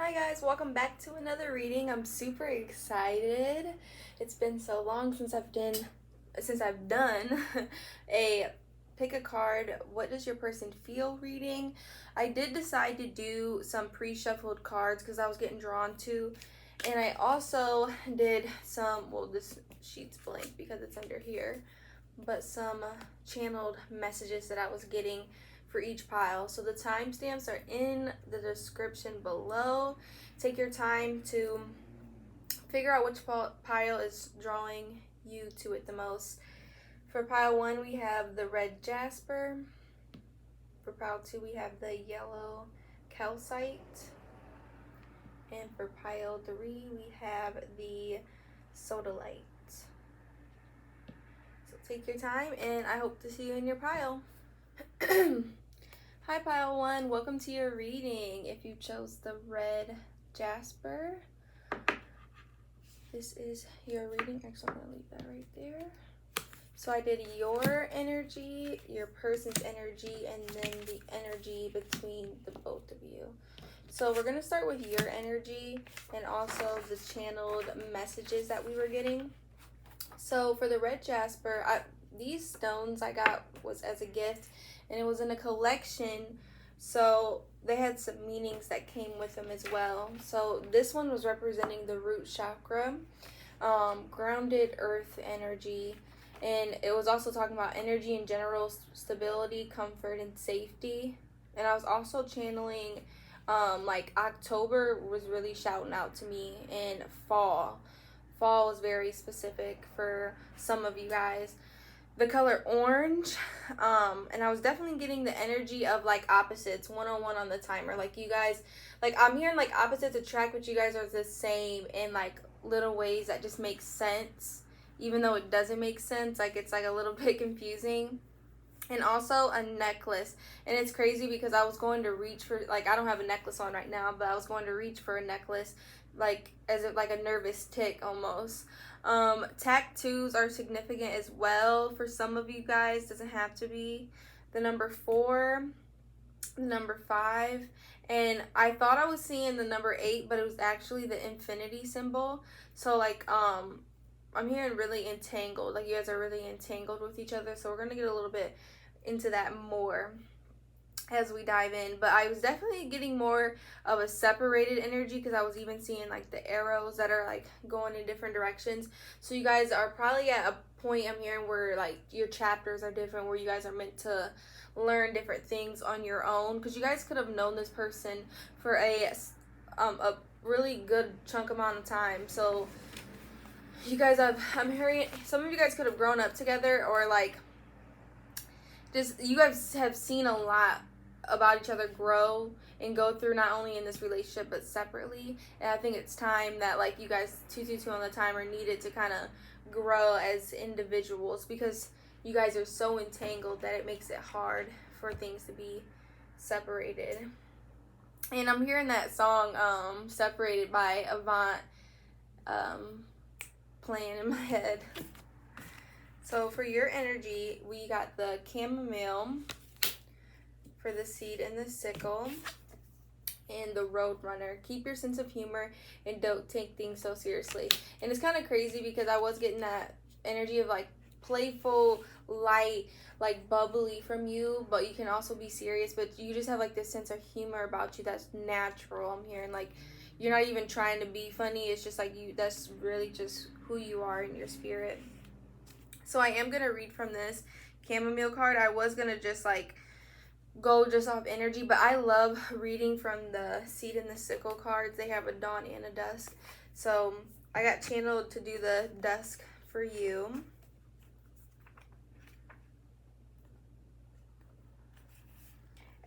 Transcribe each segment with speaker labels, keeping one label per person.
Speaker 1: Hi guys, welcome back to another reading. I'm super excited. It's been so long since I've done a pick a card, what does your person feel reading. I did decide to do some pre-shuffled cards because I was getting drawn to, and I also did some, well, this sheet's blank because it's under here, but some channeled messages that I was getting for each pile. So the timestamps are in the description below. Take your time to figure out which pile is drawing you to it the most. For pile 1, we have the red jasper. For pile 2, we have the yellow calcite. And for pile 3, we have the sodalite. So take your time, and I hope to see you in your pile. Hi pile 1, welcome to your reading. If you chose the red jasper, this is your reading. Actually, I'm going to leave that right there. So I did your energy, your person's energy, and then the energy between the both of you. So we're going to start with your energy and also the channeled messages that we were getting. So for the red jasper, these stones I got was as a gift, and it was in a collection, so they had some meanings that came with them as well. So this one was representing the root chakra, grounded earth energy, and it was also talking about energy in general, stability, comfort, and safety. And I was also channeling, like October was really shouting out to me, and fall was very specific for some of you guys. The color orange, and I was definitely getting the energy of like opposites, 101 on the timer. Like you guys, like I'm hearing like opposites attract, but you guys are the same in like little ways that just make sense, even though it doesn't make sense. Like it's like a little bit confusing. And also a necklace, and it's crazy because I was going to reach for, like, I don't have a necklace on right now, but I was going to reach for a necklace, like as if like a nervous tick almost. Tattoos are significant as well for some of you guys. Doesn't have to be. The number 4, the number 5, and I thought I was seeing the number 8, but it was actually the infinity symbol. So like I'm hearing really entangled, like you guys are really entangled with each other. So we're gonna get a little bit into that more as we dive in, but I was definitely getting more of a separated energy because I was even seeing like the arrows that are like going in different directions. So you guys are probably at a point, I'm hearing, where like your chapters are different, where you guys are meant to learn different things on your own, because you guys could have known this person for a really good chunk amount of time. So you guys have, I'm hearing some of you guys could have grown up together, or like just you guys have seen a lot about each other grow and go through, not only in this relationship but separately. And I think it's time that like you guys 222 on the timer needed to kind of grow as individuals, because you guys are so entangled that it makes it hard for things to be separated. And I'm hearing that song Separated by Avant playing in my head. So for your energy, we got the chamomile for the seed and the sickle, and the roadrunner. Keep your sense of humor and don't take things so seriously. And it's kind of crazy because I was getting that energy of like playful, light, like bubbly from you, but you can also be serious, but you just have like this sense of humor about you that's natural. I'm hearing like you're not even trying to be funny. It's just like you, that's really just who you are in your spirit. So I am going to read from this chamomile card. I was going to just like go just off energy, but I love reading from the seed and the sickle cards. They have a dawn and a dusk. So I got channeled to do the dusk for you.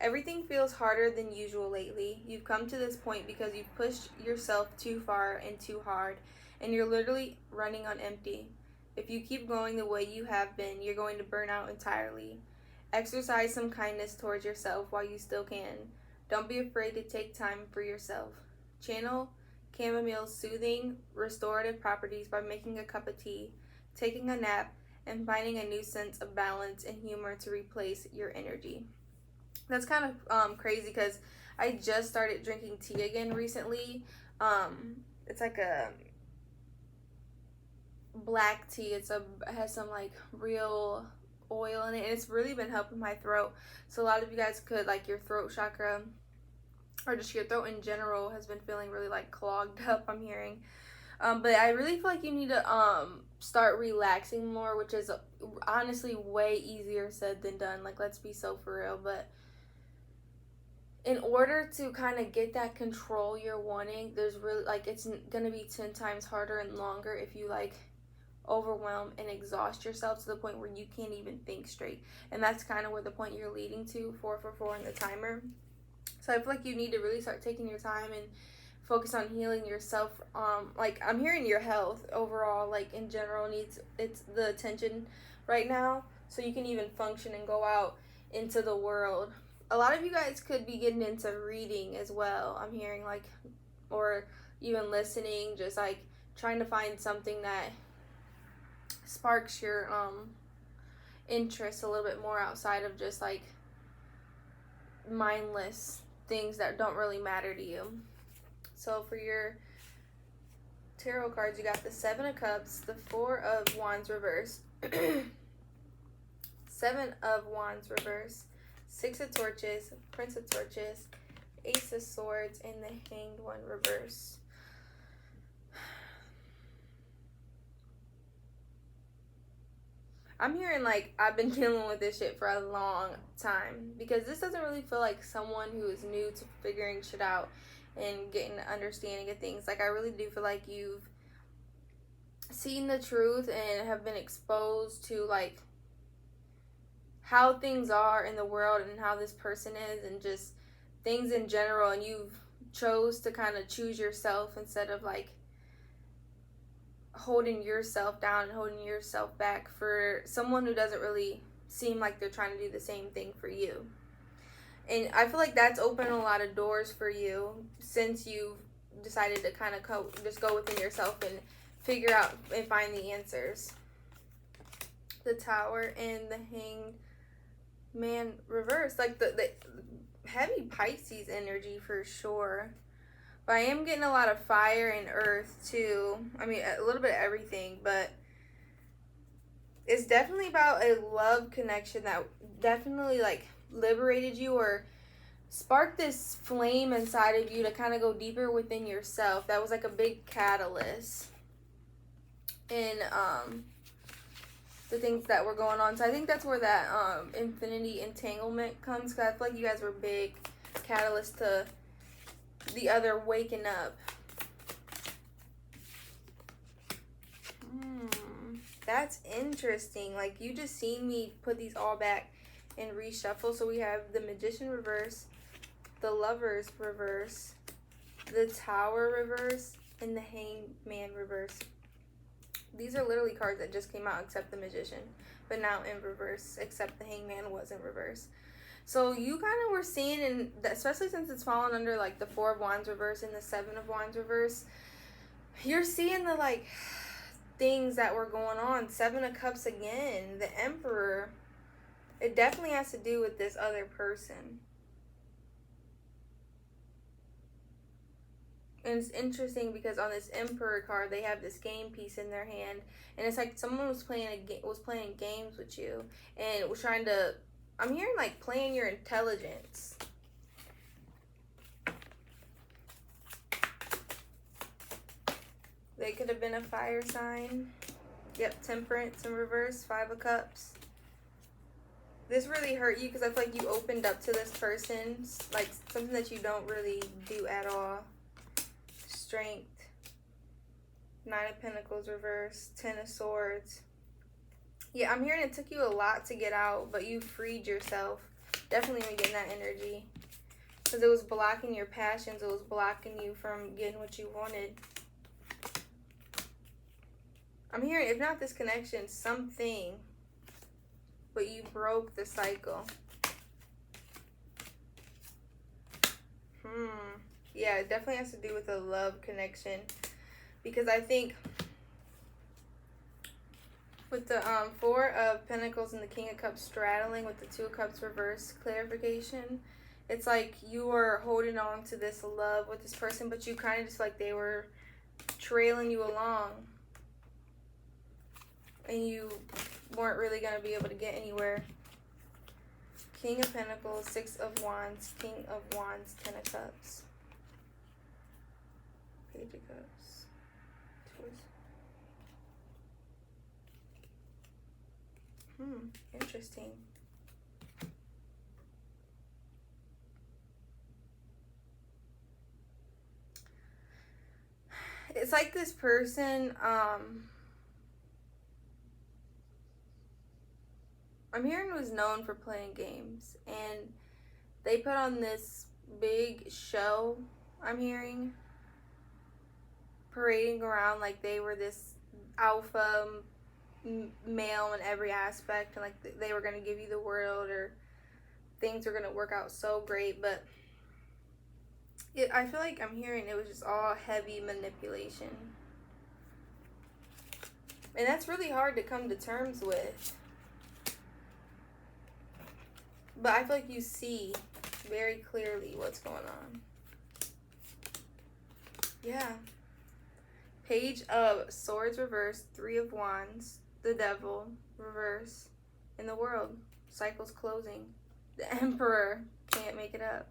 Speaker 1: Everything feels harder than usual lately. You've come to this point because you've pushed yourself too far and too hard, and you're literally running on empty. If you keep going the way you have been, you're going to burn out entirely. Exercise some kindness towards yourself while you still can. Don't be afraid to take time for yourself. Channel chamomile's soothing, restorative properties by making a cup of tea, taking a nap, and finding a new sense of balance and humor to replace your energy. That's kind of crazy because I just started drinking tea again recently. It's like a black tea. It has some like real oil in it, and it's really been helping my throat. So a lot of you guys could, like, your throat chakra or just your throat in general has been feeling really like clogged up, I'm hearing. But I really feel like you need to start relaxing more, which is honestly way easier said than done. Like, let's be so for real. But in order to kind of get that control you're wanting, there's really, like, it's gonna be 10 times harder and longer if you like overwhelm and exhaust yourself to the point where you can't even think straight. And that's kind of where the point you're leading to, 444 in the timer. So I feel like you need to really start taking your time and focus on healing yourself. Like, I'm hearing your health overall, like, in general, it's the attention right now, so you can even function and go out into the world. A lot of you guys could be getting into reading as well, I'm hearing, like, or even listening, just like trying to find something that sparks your interest a little bit more outside of just like mindless things that don't really matter to you. So for your tarot cards, you got the 7 of Cups, the 4 of Wands reverse, 7 of Wands reverse, 6 of Torches, Prince of Torches, Ace of Swords, and the Hanged One reverse. I'm hearing, like, I've been dealing with this shit for a long time, because this doesn't really feel like someone who is new to figuring shit out and getting an understanding of things. Like, I really do feel like you've seen the truth and have been exposed to, like, how things are in the world and how this person is and just things in general, and you've chose to kind of choose yourself instead of, like, holding yourself down and holding yourself back for someone who doesn't really seem like they're trying to do the same thing for you. And I feel like that's opened a lot of doors for you since you've decided to kind of just go within yourself and figure out and find the answers. The Tower and the Hanged Man reverse, like the heavy Pisces energy for sure. But I am getting a lot of fire and earth too. I mean, a little bit of everything, but it's definitely about a love connection that definitely, like, liberated you or sparked this flame inside of you to kind of go deeper within yourself. That was like a big catalyst in the things that were going on. So I think that's where that infinity entanglement comes, because I feel like you guys were big catalyst to the other waking up. That's interesting. Like, you just seen me put these all back and reshuffle. So we have the Magician reverse, the Lovers reverse, the Tower reverse, and the Hanged Man reverse. These are literally cards that just came out except the Magician, but now in reverse, except the Hanged Man was in reverse. So you kind of were seeing, and especially since it's fallen under, like, the 4 of Wands reverse and the 7 of Wands reverse, you're seeing the, like, things that were going on. 7 of Cups again, the Emperor. It definitely has to do with this other person. And it's interesting because on this Emperor card, they have this game piece in their hand, and it's like someone was playing games with you and was trying to, I'm hearing, like, playing your intelligence. They could have been a fire sign. Yep, Temperance in reverse, 5 of Cups. This really hurt you because I feel like you opened up to this person, like, something that you don't really do at all. Strength. 9 of Pentacles reverse, 10 of Swords. Yeah, I'm hearing it took you a lot to get out, but you freed yourself. Definitely when getting that energy. Because it was blocking your passions. It was blocking you from getting what you wanted. I'm hearing, if not this connection, something. But you broke the cycle. Yeah, it definitely has to do with a love connection. Because I think with the 4 of Pentacles and the King of Cups straddling with the 2 of Cups reverse clarification, It's like you were holding on to this love with this person, but you kind of just like they were trailing you along. And you weren't really going to be able to get anywhere. King of Pentacles, Six of Wands, King of Wands, Ten of Cups. Page of Cups. Interesting. It's like this person, I'm hearing was known for playing games, and they put on this big show, I'm hearing, parading around like they were this alpha male in every aspect, and like they were going to give you the world, or things were going to work out so great, but I feel like I'm hearing it was just all heavy manipulation. And that's really hard to come to terms with. But I feel like you see very clearly what's going on. Yeah. Page of Swords reversed, Three of Wands, the Devil reverse, in the World. Cycles closing. The Emperor can't make it up.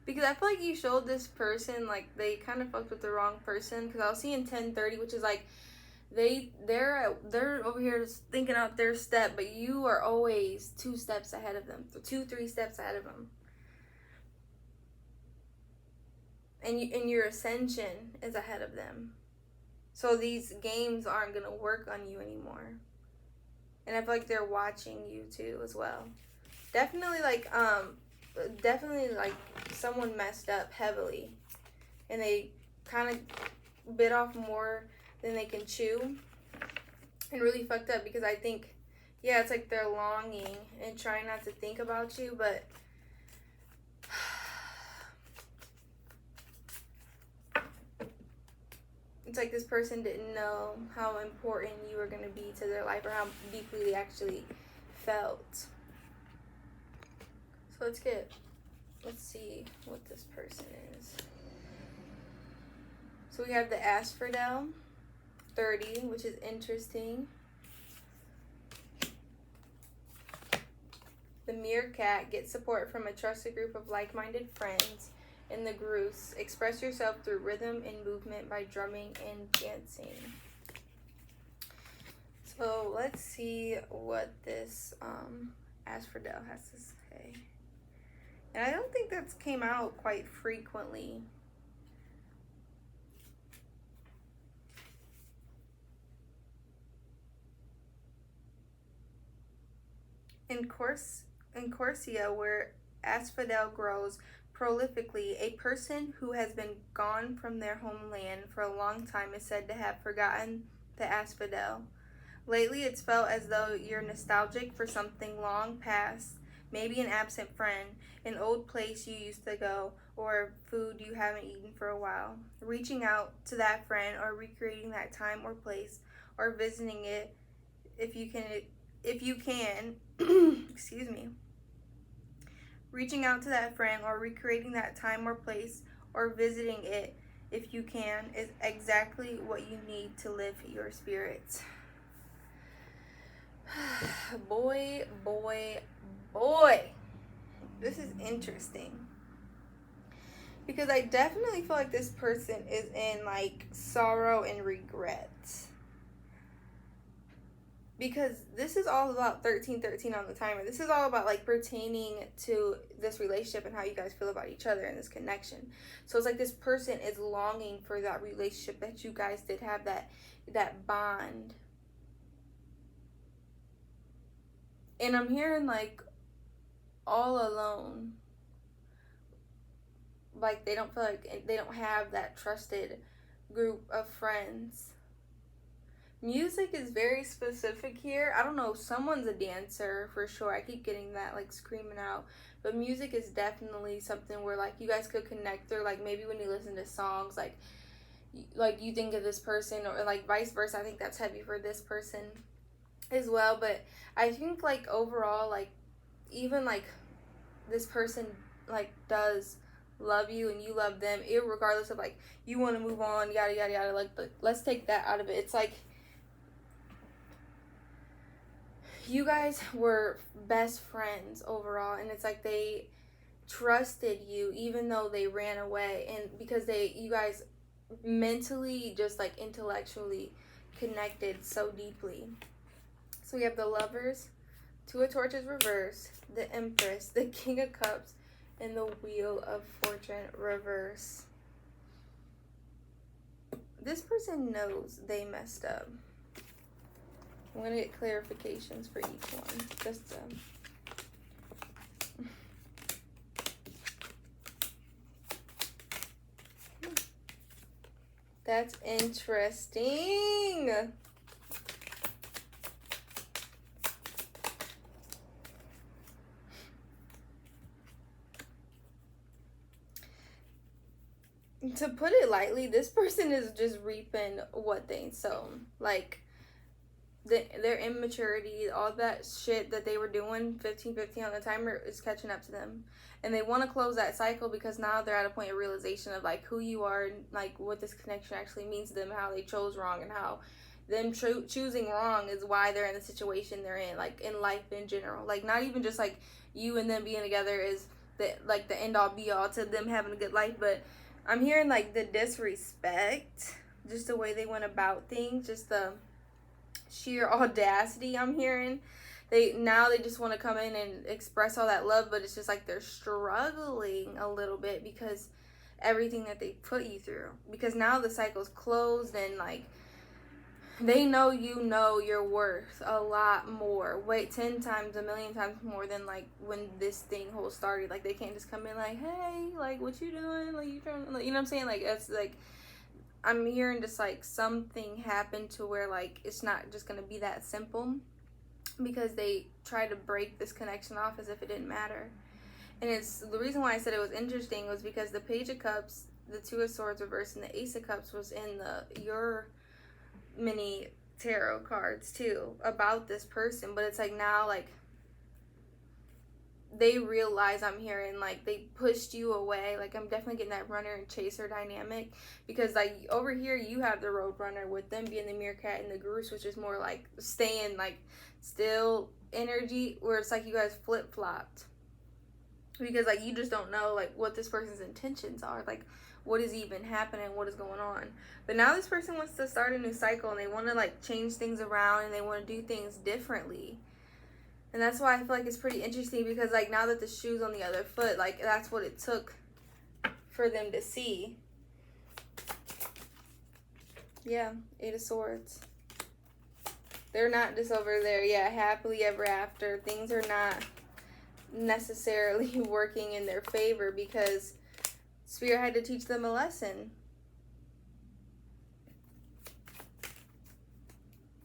Speaker 1: Because I feel like you showed this person, like, they kind of fucked with the wrong person. Because I was seeing 1030, which is like, they're over here just thinking out their step, but you are always 2 steps ahead of them, 2-3 steps ahead of them, and your ascension is ahead of them. So these games aren't gonna work on you anymore, and I feel like they're watching you too as well. Definitely like someone messed up heavily, and they kind of bit off more than they can chew, and really fucked up, because I think, yeah, it's like they're longing and trying not to think about you, but it's like this person didn't know how important you were going to be to their life, or how deeply they actually felt. So let's see what this person is. So we have the Asphodel 30, which is interesting. The Meerkat, get support from a trusted group of like-minded friends. In the Goose, express yourself through rhythm and movement by drumming and dancing. So let's see what this Asphodel has to say. And I don't think that's came out quite frequently. In Corsia, where asphodel grows prolifically, a person who has been gone from their homeland for a long time is said to have forgotten the asphodel. Lately, it's felt as though you're nostalgic for something long past, maybe an absent friend, an old place you used to go, or food you haven't eaten for a while. Reaching out to that friend, or recreating that time or place, or visiting it if you can, excuse me. Reaching out to that friend, or recreating that time or place, or visiting it if you can, is exactly what you need to lift your spirits. Boy. This is interesting. Because I definitely feel like this person is in like sorrow and regret. Because this is all about 1313 on the timer. This is all about like pertaining to this relationship and how you guys feel about each other and this connection. So it's like this person is longing for that relationship that you guys did have, that bond. And I'm hearing like all alone. Like they don't feel like they don't have that trusted group of friends. Music is very specific here. I don't know, someone's a dancer for sure. I keep getting that like screaming out. But music is definitely something where like you guys could connect through, like maybe when you listen to songs, like you think of this person, or like vice versa. I think that's heavy for this person as well. But I think like overall, like even like this person like does love you and you love them, irregardless of like you want to move on, yada yada yada, like, but let's take that out of it. It's like you guys were best friends overall, and it's like they trusted you even though they ran away, and because you guys mentally, just like intellectually connected so deeply. So we have the Lovers, Two of Torches reverse, the Empress, the King of Cups, and the Wheel of Fortune reverse. This person knows they messed up. I'm going to get clarifications for each one. Just that's interesting. To put it lightly, this person is just reaping what they sown. Like, their immaturity, all that shit that they were doing 15-15 on the timer is catching up to them. And they want to close that cycle because now they're at a point of realization of like who you are and like what this connection actually means to them, how they chose wrong, and how them choosing wrong is why they're in the situation they're in, like in life in general. Like, not even just like you and them being together is the end all be all to them having a good life, but I'm hearing like the disrespect, just the way they went about things, just the sheer audacity I'm hearing. They just want to come in and express all that love, but it's just like they're struggling a little bit because everything that they put you through. Because now the cycle's closed, and like they know you know you're worth a lot more. Wait, 10 times, a million times more than like when this thing whole started. Like, they can't just come in like, hey, like, what you doing? Like, you trying, like, you know what I'm saying? Like, it's like, I'm hearing just like something happened to where like it's not just gonna be that simple, because they try to break this connection off as if it didn't matter. And it's the reason why I said it was interesting was because the Page of Cups, the Two of Swords reversed, and the Ace of Cups was in your mini tarot cards too about this person. But it's like now, like, they realize, I'm hearing like they pushed you away. Like, I'm definitely getting that runner and chaser dynamic, because like over here you have the road runner with them being the meerkat and the goose, which is more like staying like still energy, where it's like you guys flip-flopped, because like you just don't know like what this person's intentions are, like what is even happening, what is going on. But now this person wants to start a new cycle, and they want to like change things around, and they want to do things differently. And that's why I feel like it's pretty interesting, because like now that the shoe's on the other foot, like that's what it took for them to see. Yeah, Eight of Swords. They're not just over there, yeah, happily ever after. Things are not necessarily working in their favor, because Spirit had to teach them a lesson.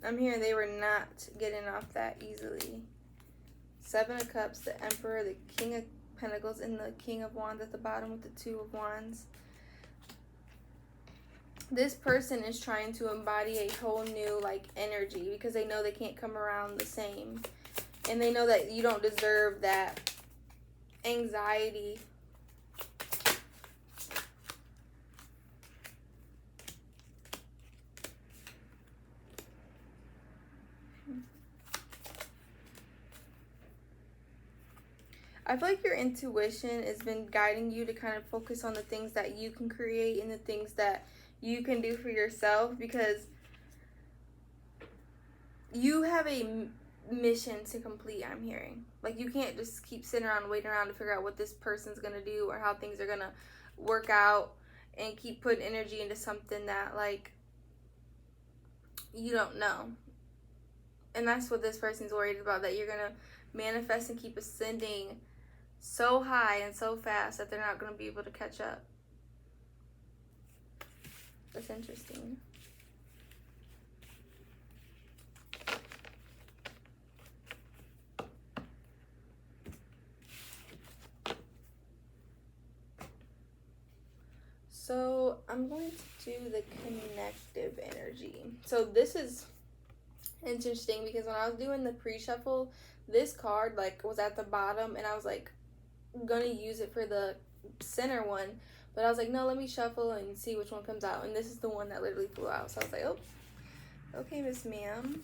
Speaker 1: I'm hearing they were not getting off that easily. Seven of Cups, the Emperor, the King of Pentacles, and the King of Wands at the bottom with the Two of Wands. This person is trying to embody a whole new like energy, because they know they can't come around the same. And they know that you don't deserve that anxiety. I feel like your intuition has been guiding you to kind of focus on the things that you can create and the things that you can do for yourself, because you have a mission to complete, I'm hearing. Like, you can't just keep sitting around and waiting around to figure out what this person's going to do or how things are going to work out, and keep putting energy into something that, like, you don't know. And that's what this person's worried about, that you're going to manifest and keep ascending so high and so fast that they're not going to be able to catch up. That's interesting. So I'm going to do the connective energy. So this is interesting because when I was doing the pre-shuffle, this card like was at the bottom and I was like gonna use it for the center one, but I was like, no, let me shuffle and see which one comes out, and this is the one that literally flew out. So I was like, oh, okay, Miss Ma'am.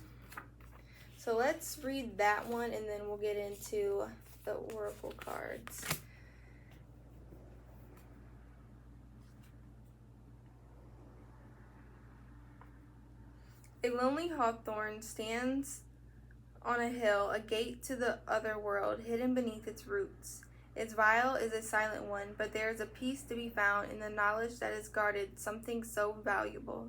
Speaker 1: So let's read that one and then we'll get into the oracle cards. A lonely hawthorn stands on a hill, a gate to the other world, hidden beneath its roots. Its vial is a silent one, but there is a peace to be found in the knowledge that is guarded something so valuable.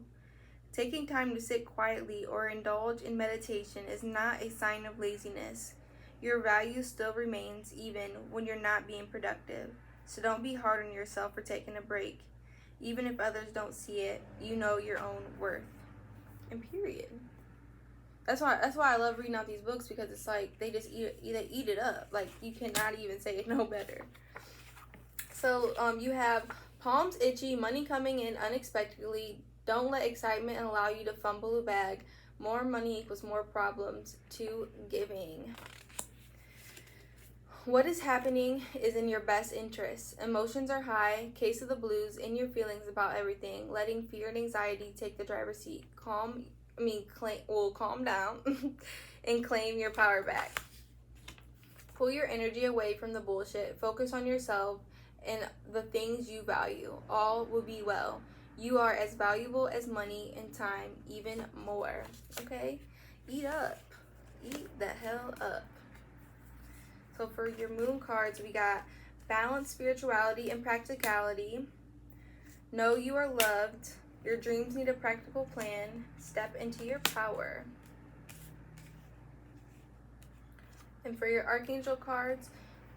Speaker 1: Taking time to sit quietly or indulge in meditation is not a sign of laziness. Your value still remains even when you're not being productive. So don't be hard on yourself for taking a break. Even if others don't see it, you know your own worth. And period. That's why I love reading out these books, because it's like they just eat it up. Like, you cannot even say it no better. So you have palms itchy, money coming in unexpectedly. Don't let excitement allow you to fumble a bag. More money equals more problems to giving. What is happening is in your best interest. Emotions are high, case of the blues, in your feelings about everything, letting fear and anxiety take the driver's seat. Calm down and claim your power back. Pull your energy away from the bullshit. Focus on yourself and the things you value. All will be well. You are as valuable as money and time, even more. Okay? Eat up. Eat the hell up. So for your moon cards, we got balance, spirituality, and practicality. Know you are loved. Your dreams need a practical plan. Step into your power. And for your archangel cards,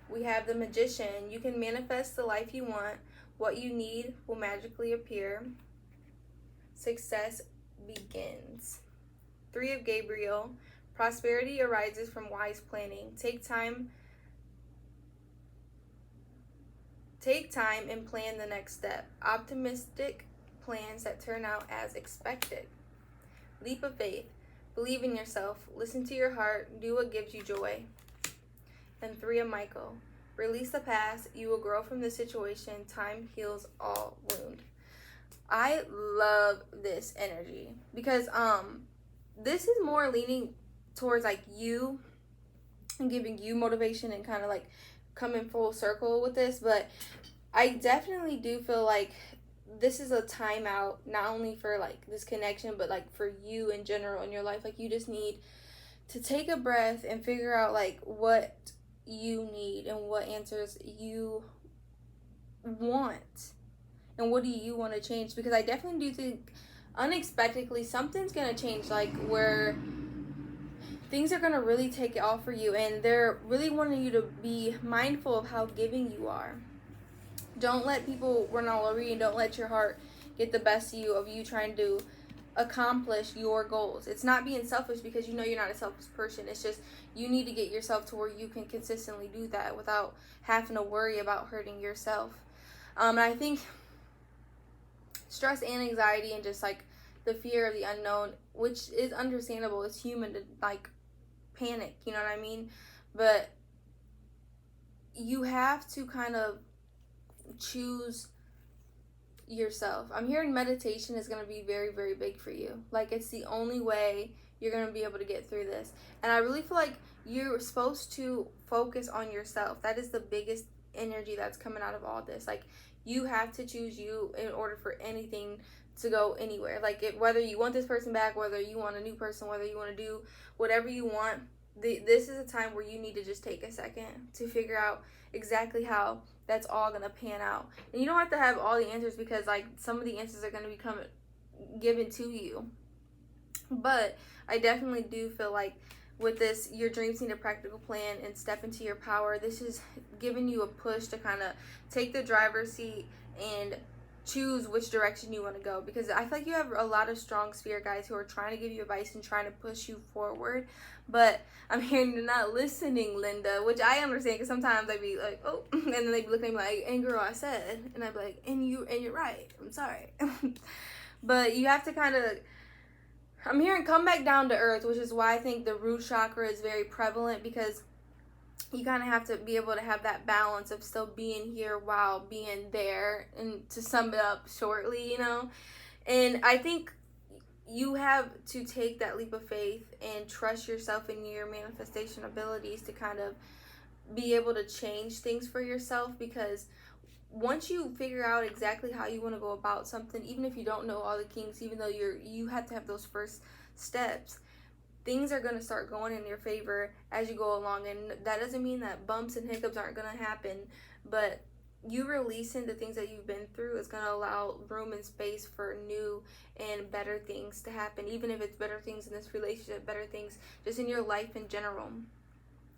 Speaker 1: we have the Magician. You can manifest the life you want. What you need will magically appear. Success begins. 3 of Gabriel. Prosperity arises from wise planning. Take time and plan the next step. Optimistic plans that turn out as expected. Leap of faith. Believe in yourself. Listen to your heart. Do what gives you joy. And 3 of Michael. Release the past. You will grow from the situation. Time heals all wound. I love this energy because this is more leaning towards like you and giving you motivation and kind of like coming full circle with this, but I definitely do feel like this is a timeout, not only for like this connection, but like for you in general in your life. Like, you just need to take a breath and figure out like what you need and what answers you want and what do you want to change, because I definitely do think unexpectedly something's gonna change, like where things are gonna really take it off for you, and they're really wanting you to be mindful of how giving you are. Don't let people run all over you, and don't let your heart get the best of you trying to accomplish your goals. It's not being selfish, because you know you're not a selfish person. It's just you need to get yourself to where you can consistently do that without having to worry about hurting yourself. And I think stress and anxiety and just like the fear of the unknown, which is understandable, it's human to like panic, you know what I mean? But you have to kind of choose yourself. I'm hearing meditation is going to be very, very big for you. Like, it's the only way you're going to be able to get through this. And I really feel like you're supposed to focus on yourself. That is the biggest energy that's coming out of all this. Like, you have to choose you in order for anything to go anywhere. Like, whether you want this person back, whether you want a new person, whether you want to do whatever you want, this is a time where you need to just take a second to figure out exactly how that's all going to pan out. And you don't have to have all the answers, because like some of the answers are going to become given to you. But I definitely do feel like with this, your dreams need a practical plan and step into your power. This is giving you a push to kind of take the driver's seat and choose which direction you want to go, because I feel like you have a lot of strong spirit guides who are trying to give you advice and trying to push you forward, but I'm hearing you're not listening, Linda, which I understand, because sometimes I'd be like, oh, and then they'd be looking at me like, and girl, I said, and I'd be like, and you're right, I'm sorry. But you have to kind of I'm hearing come back down to earth, which is why I think the root chakra is very prevalent, because you kind of have to be able to have that balance of still being here while being there. And to sum it up shortly, you know, and I think you have to take that leap of faith and trust yourself and your manifestation abilities to kind of be able to change things for yourself, because once you figure out exactly how you want to go about something, even if you don't know all the kinks, even though you have to have those first steps, things are going to start going in your favor as you go along. And that doesn't mean that bumps and hiccups aren't going to happen, but you releasing the things that you've been through is going to allow room and space for new and better things to happen, even if it's better things in this relationship, better things just in your life in general.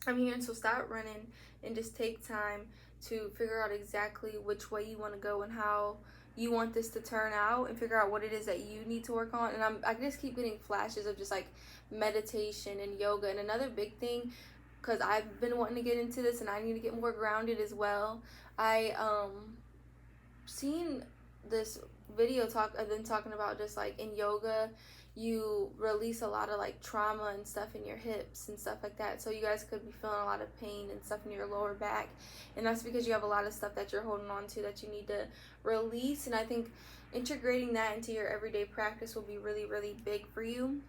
Speaker 1: I'm hearing, so stop running and just take time to figure out exactly which way you want to go and how you want this to turn out, and figure out what it is that you need to work on. And I just keep getting flashes of just like meditation and yoga. And another big thing, because I've been wanting to get into this and I need to get more grounded as well, I seen this video I've been talking about just like in yoga you release a lot of like trauma and stuff in your hips and stuff like that. So you guys could be feeling a lot of pain and stuff in your lower back, and that's because you have a lot of stuff that you're holding on to that you need to release. And I think integrating that into your everyday practice will be really, really big for you.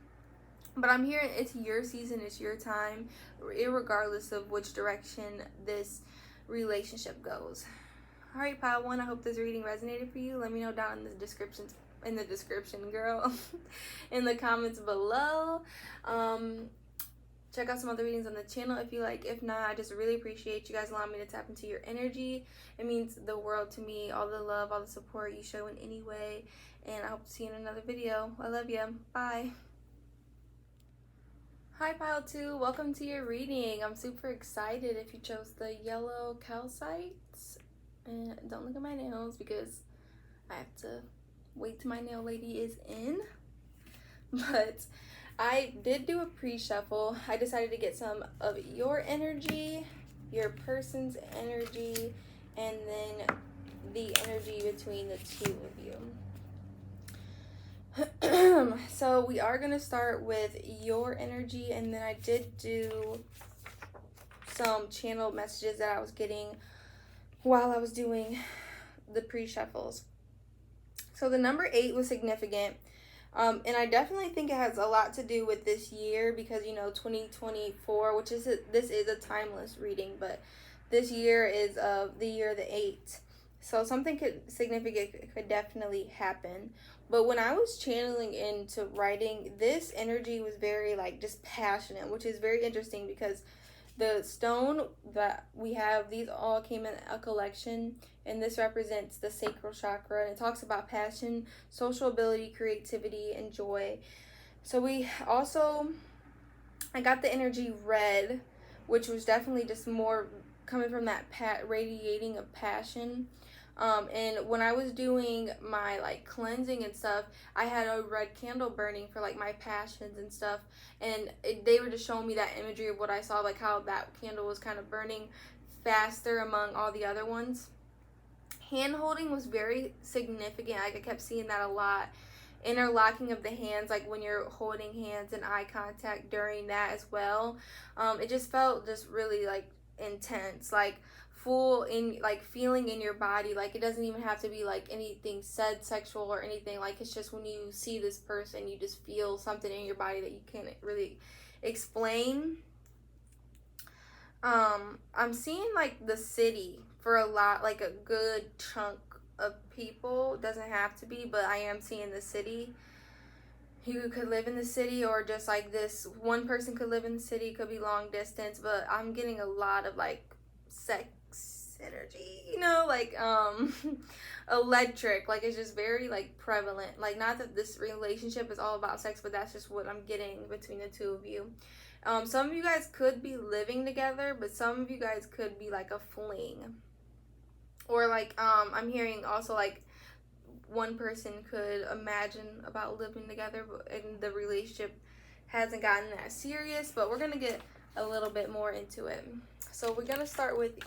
Speaker 1: But I'm hearing it's your season, it's your time, irregardless of which direction this relationship goes. All right, pile one, I hope this reading resonated for you. Let me know down in the description, girl, in the comments below. Check out some other readings on the channel if you like. If not, I just really appreciate you guys allowing me to tap into your energy. It means the world to me. All the love, all the support you show in any way. And I hope to see you in another video. I love you. Bye. Hi, pile 2. Welcome to your reading. I'm super excited if you chose the yellow calcite. And don't look at my nails because I have to wait till my nail lady is in. But I did do a pre-shuffle. I decided to get some of your energy, your person's energy, and then the energy between the two of you. So we are going to start with your energy, and then I did do some channeled messages that I was getting while I was doing the pre-shuffles. So the number 8 was significant. And I definitely think it has a lot to do with this year, because, you know, 2024, which is this is a timeless reading, but this year is the year of the 8. So something significant could definitely happen. But when I was channeling into writing, this energy was very like just passionate, which is very interesting because the stone that we have, these all came in a collection, and this represents the sacral chakra, and it talks about passion, social ability, creativity, and joy. So we also, I got the energy red, which was definitely just more coming from that radiating of passion. And when I was doing my like cleansing and stuff, I had a red candle burning for like my passions and stuff, and they were just showing me that imagery of what I saw, like how that candle was kind of burning faster among all the other ones. Hand holding was very significant. Like I kept seeing that a lot. Interlocking of the hands, like when you're holding hands and eye contact during that as well. It just felt just really like intense, like full in, like feeling in your body. Like it doesn't even have to be like anything said sexual or anything. Like it's just when you see this person, you just feel something in your body that you can't really explain. I'm seeing like the city for a lot, like a good chunk of people. Doesn't have to be, but I am seeing the city. You could live in the city, or just like this one person could live in the city, could be long distance, but I'm getting a lot of like sex energy, you know, like electric, like it's just very like prevalent. Like not that this relationship is all about sex, but that's just what I'm getting between the two of you. Some of you guys could be living together, but some of you guys could be like a fling, or like I'm hearing also like one person could imagine about living together, and the relationship hasn't gotten that serious, but we're gonna get a little bit more into it. So we're gonna start with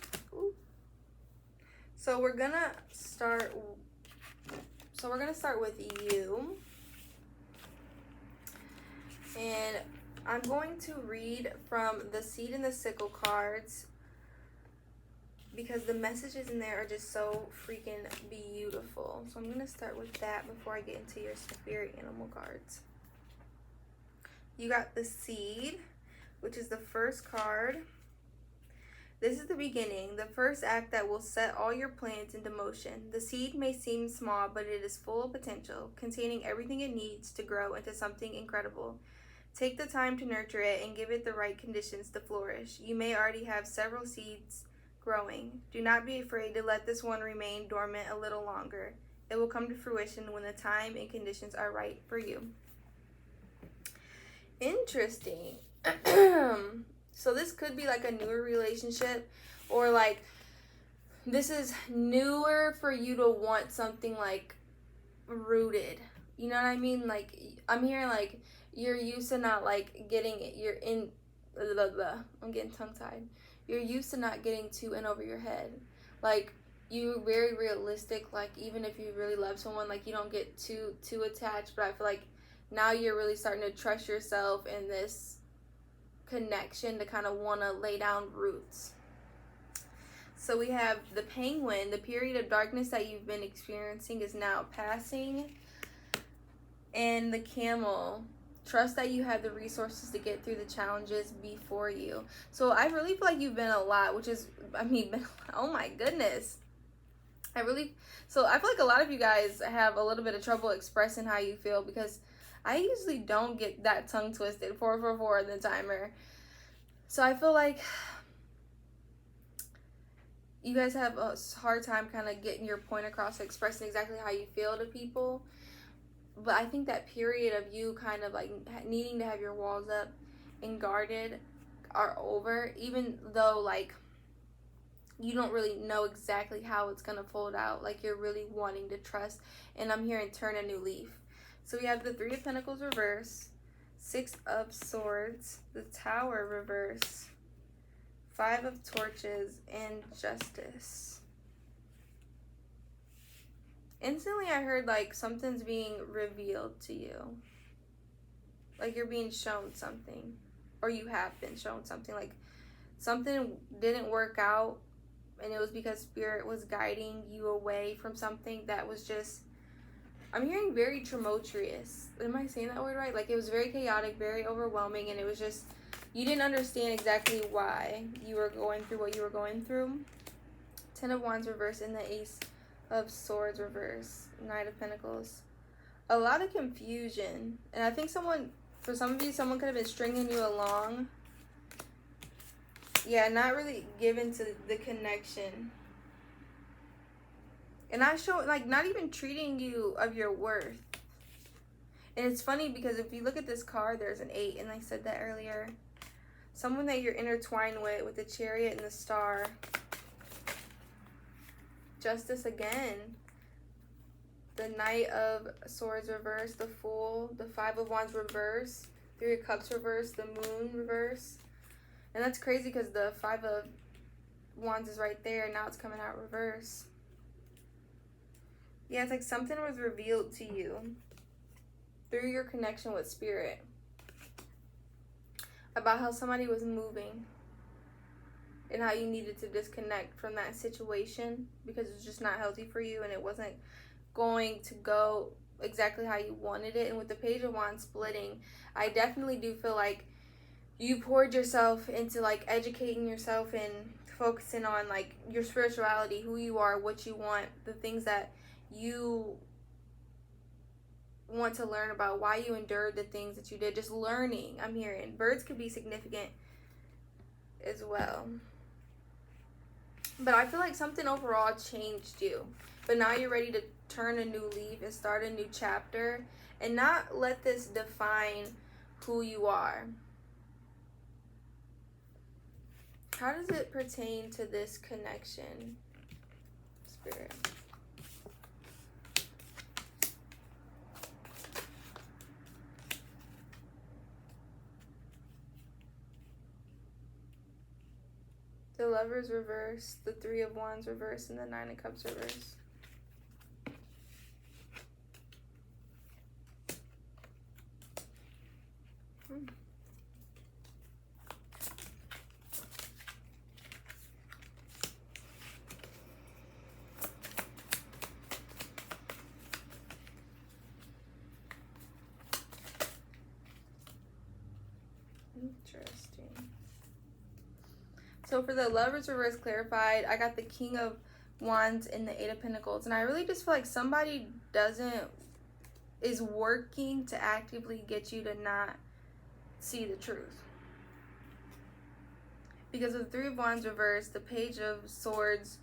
Speaker 1: you. And I'm going to read from the Seed and the Sickle cards because the messages in there are just so freaking beautiful. So I'm going to start with that before I get into your spirit animal cards. You got the Seed, which is the first card. This is the beginning, the first act that will set all your plans into motion. The seed may seem small, but it is full of potential, containing everything it needs to grow into something incredible. Take the time to nurture it and give it the right conditions to flourish. You may already have several seeds growing. Do not be afraid to let this one remain dormant a little longer. It will come to fruition when the time and conditions are right for you. Interesting. So this could be like a newer relationship, or like this is newer for you to want something like rooted. You know what I mean? Like I'm hearing like you're used to not like getting it. You're in blah, blah. I'm getting tongue tied. You're used to not getting too in over your head. Like you're very realistic. Like even if you really love someone, like you don't get too attached. But I feel like now you're really starting to trust yourself in this connection to kind of want to lay down roots. So we have the Penguin. The period of darkness that you've been experiencing is now passing. And the Camel. Trust that you have the resources to get through the challenges before you. So I really feel like you've been a lot, which is, oh my goodness. So I feel like a lot of you guys have a little bit of trouble expressing how you feel, because I usually don't get that tongue twisted. 444 in the timer. So I feel like you guys have a hard time kind of getting your point across, expressing exactly how you feel to people. But I think that period of you kind of like needing to have your walls up and guarded are over, even though like you don't really know exactly how it's going to fold out. Like you're really wanting to trust. And I'm hearing turn a new leaf. So we have the Three of Pentacles reverse, Six of Swords, the Tower reverse, Five of Torches, and Justice. Instantly I heard like something's being revealed to you. Like you're being shown something, or you have been shown something. Like something didn't work out, and it was because Spirit was guiding you away from something that was just, I'm hearing very tumultuous. Am I saying that word right? Like it was very chaotic, very overwhelming, and it was just, you didn't understand exactly why you were going through what you were going through. Ten of Wands reverse and the Ace of Swords reverse, Knight of Pentacles. A lot of confusion. And I think for some of you, someone could have been stringing you along. Yeah, not really given to the connection. And not even treating you of your worth. And it's funny because if you look at this card, there's an 8, and I said that earlier. Someone that you're intertwined with the Chariot and the Star. Justice again. The Knight of Swords reverse, the Fool, the Five of Wands reverse, Three of Cups reverse, the Moon reverse. And that's crazy because the Five of Wands is right there, and now it's coming out reverse. Yeah, it's like something was revealed to you through your connection with Spirit about how somebody was moving and how you needed to disconnect from that situation because it's just not healthy for you and it wasn't going to go exactly how you wanted it. And with the Page of Wands splitting, I definitely do feel like you poured yourself into like educating yourself and focusing on like your spirituality, who you are, what you want, the things that you want to learn about, why you endured the things that you did. Just learning. I'm hearing birds could be significant as well, but I feel like something overall changed you, but now you're ready to turn a new leaf and start a new chapter and not let this define who you are. How does it pertain to this connection, Spirit? The Lovers reverse, the Three of Wands reverse, and the Nine of Cups reverse. So for the Lovers reverse clarified, I got the King of Wands and the Eight of Pentacles. And I really just feel like somebody is working to actively get you to not see the truth. Because of the Three of Wands reverse, the Page of Swords,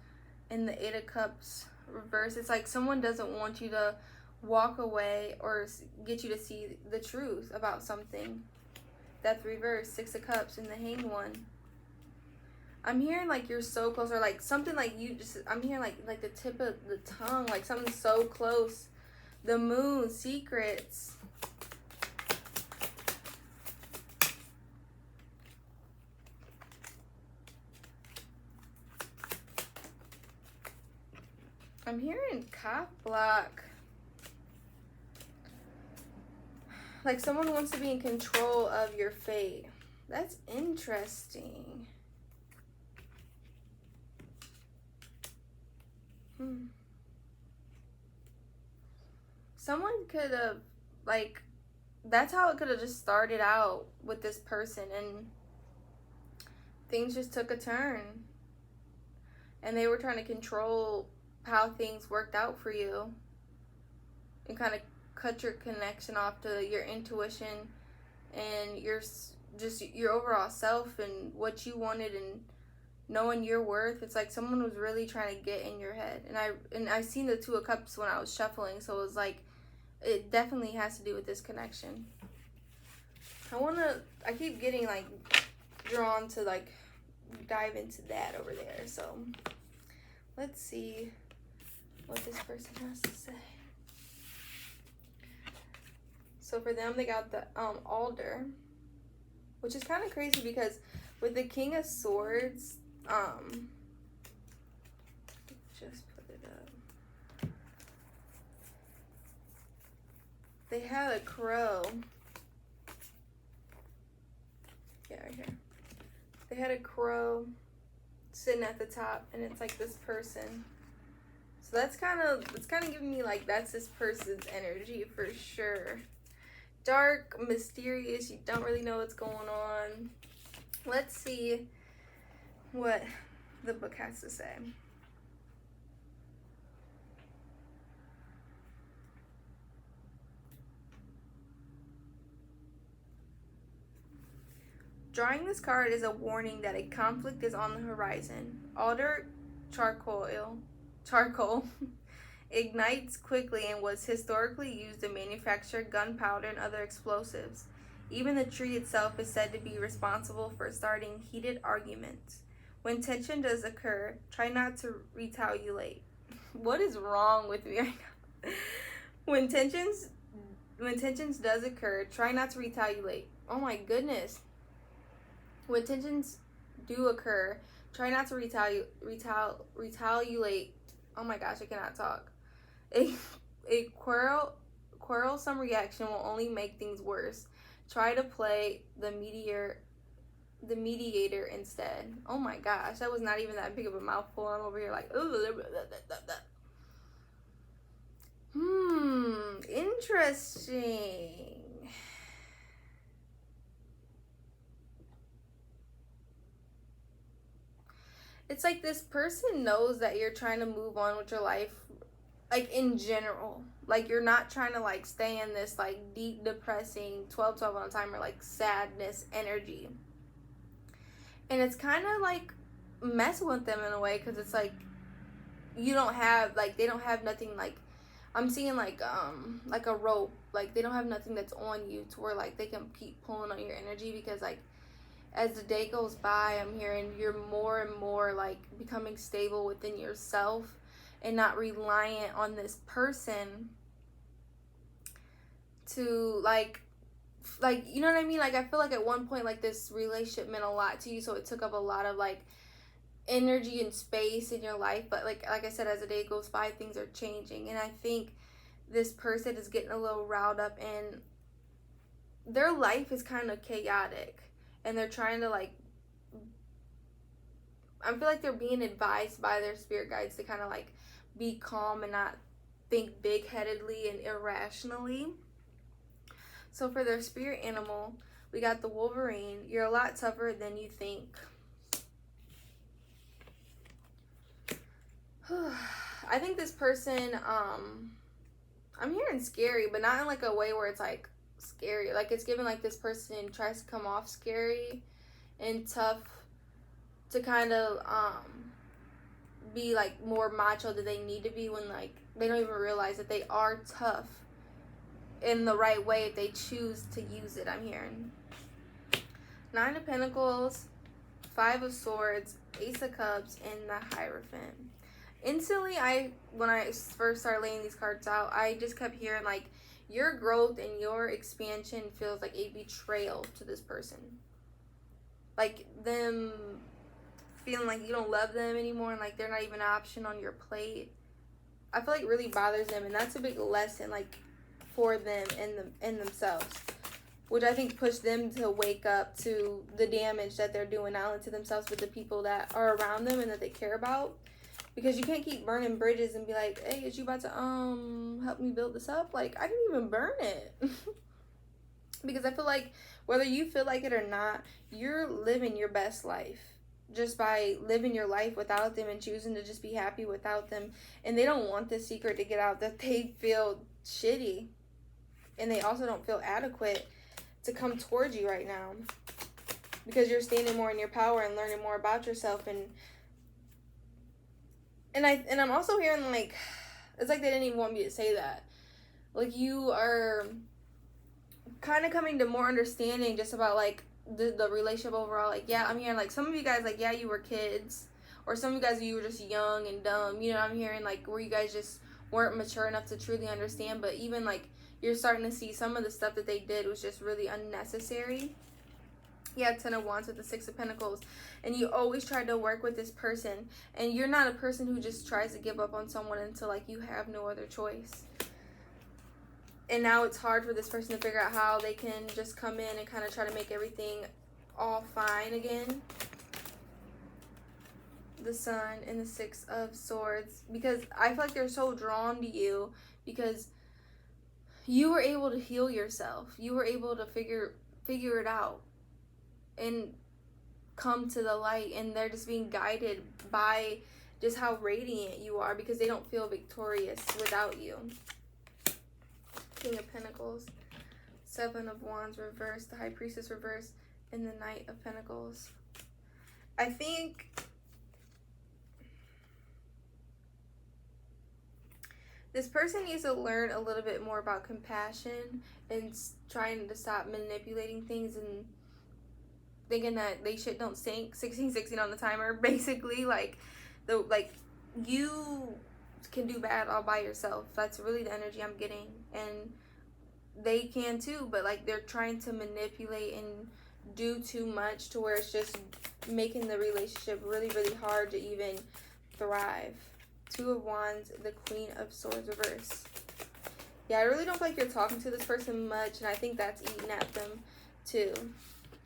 Speaker 1: and the Eight of Cups reverse, it's like someone doesn't want you to walk away or get you to see the truth about something. That's reverse. Six of Cups and the Hanged One. I'm hearing like you're so close, or like something like you just, I'm hearing like the tip of the tongue, like something so close. The Moon, secrets. I'm hearing cop block. Like someone wants to be in control of your fate. That's interesting. Someone could have, like, that's how it could have just started out with this person, and things just took a turn. And they were trying to control how things worked out for you and kind of cut your connection off to your intuition and your overall self and what you wanted and knowing your worth. It's like someone was really trying to get in your head. And I seen the Two of Cups when I was shuffling, so it was like it definitely has to do with this connection. I keep getting like drawn to like dive into that over there. So let's see what this person has to say. So for them, they got the Alder, which is kind of crazy because with the King of Swords, just put it up. They had a crow. Yeah, right here. They had a crow sitting at the top, and it's like this person. So it's kind of giving me like that's this person's energy for sure. Dark, mysterious, you don't really know what's going on. Let's see what the book has to say. Drawing this card is a warning that a conflict is on the horizon. Alder charcoal ignites quickly and was historically used to manufacture gunpowder and other explosives. Even the tree itself is said to be responsible for starting heated arguments. When tension does occur, try not to retaliate. What is wrong with me right now? When tensions does occur, try not to retaliate. Oh my goodness. When tensions do occur, try not to retaliate. Oh my gosh, I cannot talk. A quarrelsome reaction will only make things worse. Try to play the mediator instead. Oh my gosh, that was not even that big of a mouthful. I'm over here like, interesting. It's like this person knows that you're trying to move on with your life, like in general. Like you're not trying to like stay in this like deep, depressing 12-12 on a timer, like sadness energy. And it's kind of like messing with them in a way, because it's like you don't have, like they don't have nothing, like I'm seeing like a rope. Like they don't have nothing that's on you to where like they can keep pulling on your energy, because like as the day goes by, I'm hearing you're more and more like becoming stable within yourself and not reliant on this person to like you know what I mean? Like I feel like at one point like this relationship meant a lot to you, so it took up a lot of like energy and space in your life. But like I said, as the day goes by, things are changing, and I think this person is getting a little riled up, and their life is kind of chaotic. And they're trying to like, I feel like they're being advised by their spirit guides to kind of like be calm and not think big-headedly and irrationally. So for their spirit animal, we got the Wolverine. You're a lot tougher than you think. I think this person, I'm hearing scary, but not in like a way where it's like scary. Like it's given like this person tries to come off scary and tough to kind of be like more macho than they need to be, when like they don't even realize that they are tough in the right way if they choose to use it. I'm hearing 9 of Pentacles, 5 of Swords, Ace of Cups, and the Hierophant. Instantly, when I first started laying these cards out, I just kept hearing like your growth and your expansion feels like a betrayal to this person. Like them feeling like you don't love them anymore and like they're not even an option on your plate. I feel like it really bothers them, and that's a big lesson like for them in themselves, which I think pushed them to wake up to the damage that they're doing not only to themselves but the people that are around them and that they care about. Because you can't keep burning bridges and be like, hey, is you about to help me build this up? Like, I didn't even burn it. Because I feel like whether you feel like it or not, you're living your best life just by living your life without them and choosing to just be happy without them. And they don't want this secret to get out that they feel shitty. And they also don't feel adequate to come towards you right now. Because you're standing more in your power and learning more about yourself. And I'm also hearing like, it's like they didn't even want me to say that. Like you are kind of coming to more understanding just about like the relationship overall. Like, yeah, I'm hearing like some of you guys like, yeah, you were kids, or some of you guys, you were just young and dumb. You know, I'm hearing like where you guys just weren't mature enough to truly understand. But even like you're starting to see some of the stuff that they did was just really unnecessary. Yeah, 10 of Wands with the 6 of Pentacles. And you always try to work with this person. And you're not a person who just tries to give up on someone until like you have no other choice. And now it's hard for this person to figure out how they can just come in and kind of try to make everything all fine again. The Sun and the 6 of Swords. Because I feel like they're so drawn to you because you were able to heal yourself. You were able to figure it out and come to the light, and they're just being guided by just how radiant you are because they don't feel victorious without you. King of Pentacles, 7 of Wands reversed, the High Priestess reversed, and the Knight of Pentacles. I think this person needs to learn a little bit more about compassion and trying to stop manipulating things and thinking that they shit don't stink. 16 on the timer, basically. Like you can do bad all by yourself. That's really the energy I'm getting, and they can too, but like they're trying to manipulate and do too much to where it's just making the relationship really, really hard to even thrive. 2 of Wands, the Queen of Swords reverse. Yeah, I really don't feel like you're talking to this person much, and I think that's eating at them too.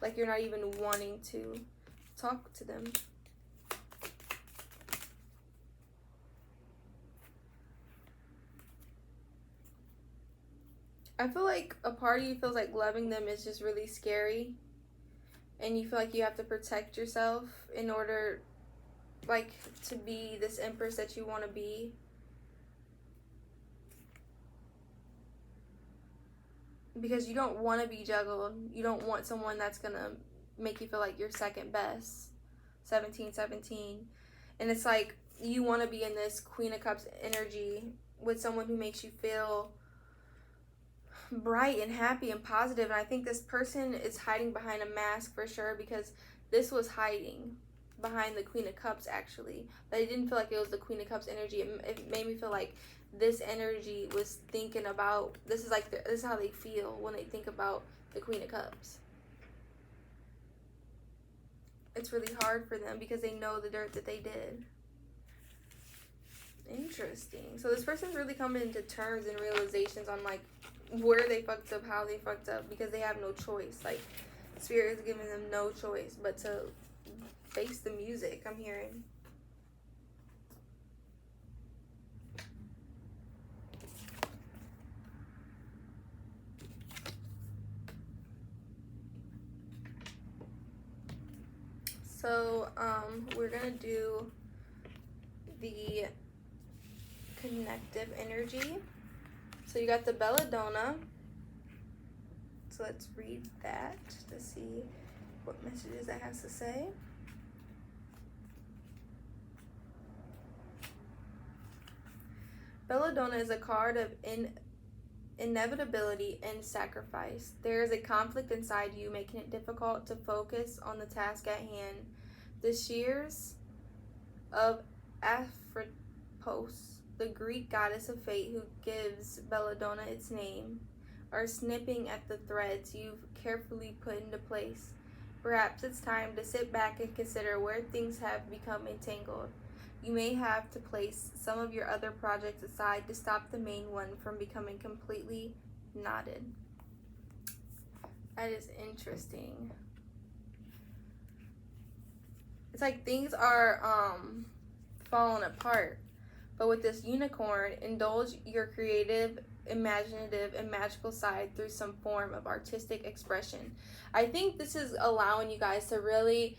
Speaker 1: Like you're not even wanting to talk to them. I feel like a part of you feels like loving them is just really scary. And you feel like you have to protect yourself in order like to be this empress that you want to be. Because you don't want to be juggled. You don't want someone that's going to make you feel like you're second best. 17. And it's like you want to be in this Queen of Cups energy with someone who makes you feel bright and happy and positive. And I think this person is hiding behind a mask for sure, because this was hiding behind the Queen of Cups actually. But I didn't feel like it was the Queen of Cups energy. It made me feel like this energy was thinking about, this is how they feel when they think about the Queen of Cups. It's really hard for them because they know the dirt that they did. Interesting. So this person's really coming into terms and realizations on like where they fucked up, how they fucked up, because they have no choice. Like Spirit is giving them no choice but to face the music, I'm hearing. So we're gonna do the connective energy. So you got the belladonna. So let's read that to see what messages that has to say. Belladonna is a card of inevitability and sacrifice. There is a conflict inside you, making it difficult to focus on the task at hand. The shears of Aphrodite, the Greek goddess of fate who gives belladonna its name, are snipping at the threads you've carefully put into place. Perhaps it's time to sit back and consider where things have become entangled. You may have to place some of your other projects aside to stop the main one from becoming completely knotted. That is interesting. It's like things are falling apart. But with this unicorn, indulge your creative, imaginative, and magical side through some form of artistic expression. I think this is allowing you guys to really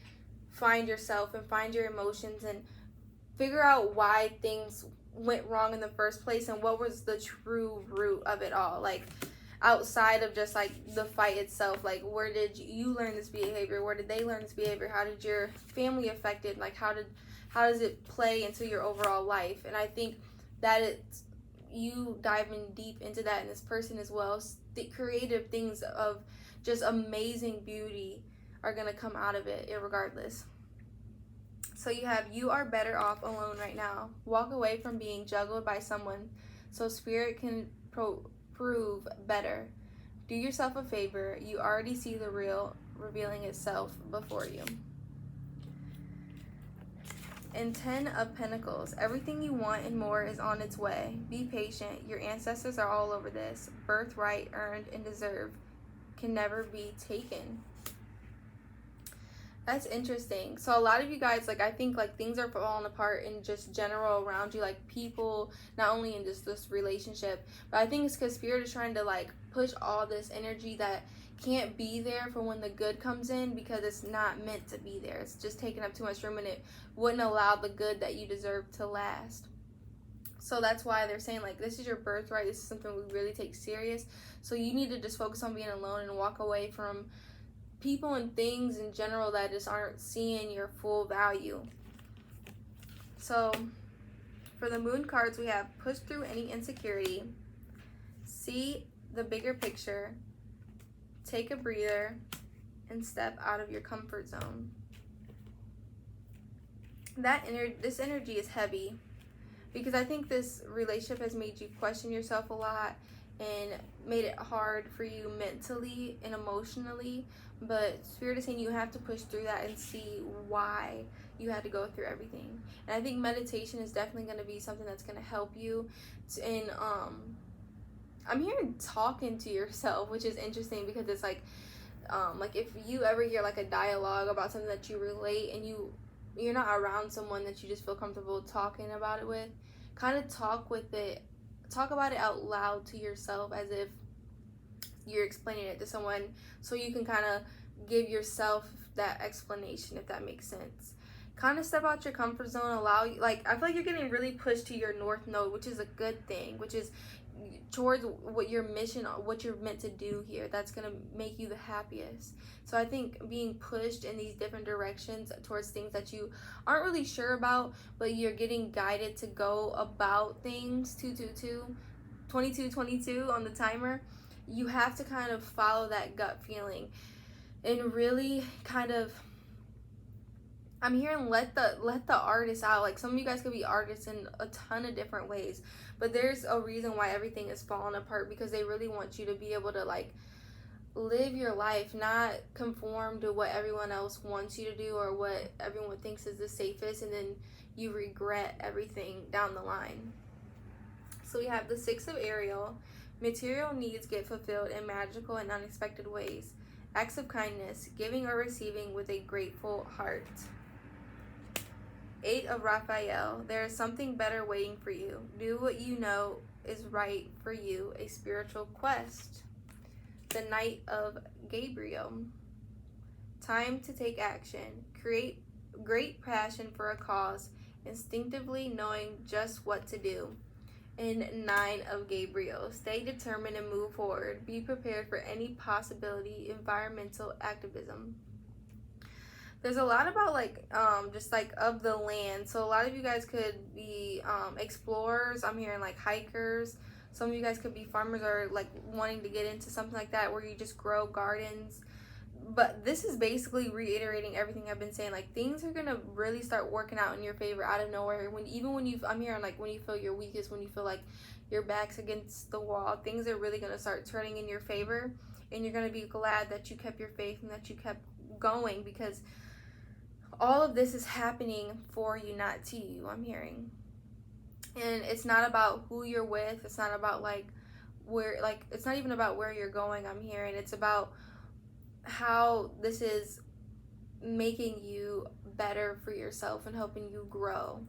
Speaker 1: find yourself and find your emotions and figure out why things went wrong in the first place and what was the true root of it all. Like, outside of just like the fight itself, like where did you learn this behavior? Where did they learn this behavior? How did your family affect it? Like how does it play into your overall life? And I think that it's you diving deep into that in this person as well. The creative things of just amazing beauty are gonna come out of it irregardless. So you are better off alone right now. Walk away from being juggled by someone so spirit can prove better. Do yourself a favor. You already see the real revealing itself before you. And 10 of Pentacles. Everything you want and more is on its way. Be patient. Your ancestors are all over this. Birthright, earned, and deserved can never be taken. That's interesting. So a lot of you guys, like, I think like things are falling apart in just general around you, like people, not only in just this relationship, but I think it's because spirit is trying to like push all this energy that can't be there for when the good comes in, because it's not meant to be there. It's just taking up too much room and it wouldn't allow the good that you deserve to last. So that's why they're saying like this is your birthright. This is something we really take serious. So you need to just focus on being alone and walk away from people and things in general that just aren't seeing your full value. So for the moon cards, we have push through any insecurity, see the bigger picture, take a breather, and step out of your comfort zone. This energy is heavy because I think this relationship has made you question yourself a lot and made it hard for you mentally and emotionally. But spirit is saying you have to push through that and see why you had to go through everything. And I think meditation is definitely going to be something that's going to help you. And I'm hearing talking to yourself, which is interesting because it's like if you ever hear like a dialogue about something that you relate and you're not around someone that you just feel comfortable talking about it with, kind of talk about it out loud to yourself as if you're explaining it to someone, so you can kind of give yourself that explanation, if that makes sense. Kind of step out your comfort zone, allow you, like, I feel like you're getting really pushed to your north node, which is a good thing, which is towards what your mission, what you're meant to do here. That's going to make you the happiest. So I think being pushed in these different directions towards things that you aren't really sure about, but you're getting guided to go about things. 22 on the timer. You have to kind of follow that gut feeling and really kind of, I'm hearing let the artist out. Like, some of you guys could be artists in a ton of different ways, but there's a reason why everything is falling apart, because they really want you to be able to like live your life, not conform to what everyone else wants you to do or what everyone thinks is the safest, and then you regret everything down the line. So we have the 6 of Ariel. Material needs get fulfilled in magical and unexpected ways. Acts of kindness, giving or receiving with a grateful heart. 8 of Raphael. There is something better waiting for you. Do what you know is right for you. A spiritual quest. The Knight of Gabriel. Time to take action. Create great passion for a cause. Instinctively knowing just what to do. and 9 of Gabriel. Stay determined and move forward. Be prepared for any possibility. Environmental activism. There's a lot about like just like of the land. So a lot of you guys could be explorers. I'm hearing like hikers. Some of you guys could be farmers or like wanting to get into something like that where you just grow gardens. But this is basically reiterating everything I've been saying. Like, things are gonna really start working out in your favor out of nowhere. I'm hearing like when you feel your weakest, when you feel like your back's against the wall, things are really gonna start turning in your favor, and you're gonna be glad that you kept your faith and that you kept going, because all of this is happening for you, not to you. I'm hearing, and it's not about who you're with. It's not about like where, like it's not even about where you're going. I'm hearing it's about how this is making you better for yourself and helping you grow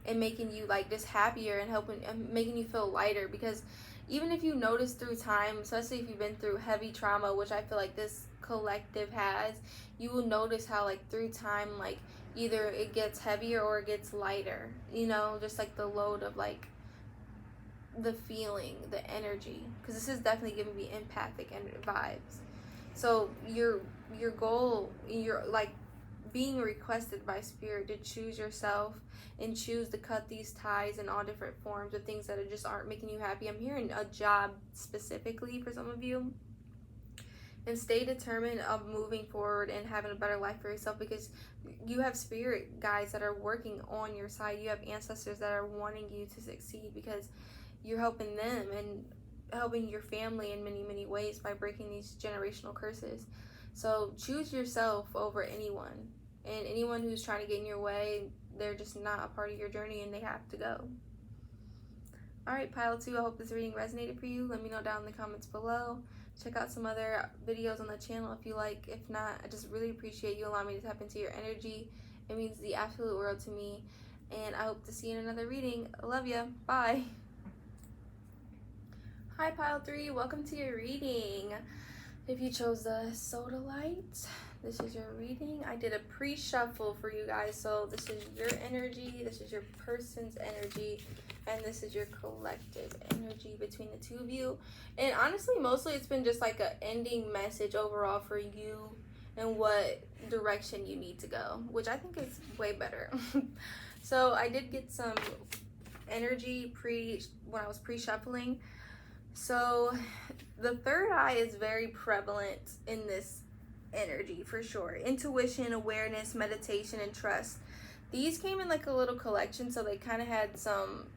Speaker 1: and making you like just happier and helping and making you feel lighter. Because even if you notice through time, especially if you've been through heavy trauma, which I feel like this collective has, you will notice how like through time, like either it gets heavier or it gets lighter, you know, just like the load of like the feeling, the energy, because this is definitely giving me empathic and vibes. So your goal, you're like being requested by spirit to choose yourself and choose to cut these ties in all different forms of things that just aren't making you happy. I'm hearing a job specifically for some of you. And stay determined of moving forward and having a better life for yourself, because you have spirit guides that are working on your side. You have ancestors that are wanting you to succeed, because you're helping them and helping your family in many, many ways by breaking these generational curses. So choose yourself over anyone, and anyone who's trying to get in your way, they're just not a part of your journey and they have to go. All right, pile 2, I hope this reading resonated for you. Let me know down in the comments below. Check out some other videos on the channel if you like. If not, I just really appreciate you allowing me to tap into your energy. It means the absolute world to me, and I hope to see you in another reading. I love ya. Bye. Hi pile 3, welcome to your reading. If you chose the SODALITE, this is your reading. I did a pre-shuffle for you guys, so this is your energy, this is your person's energy, and this is your collective energy between the two of you. And honestly, mostly it's been just like an ending message overall for you and what direction you need to go, which I think is way better. So I did get some energy when I was pre-shuffling. So the third eye is very prevalent in this energy for sure. Intuition, awareness, meditation, and trust. These came in like a little collection, so they kind of had some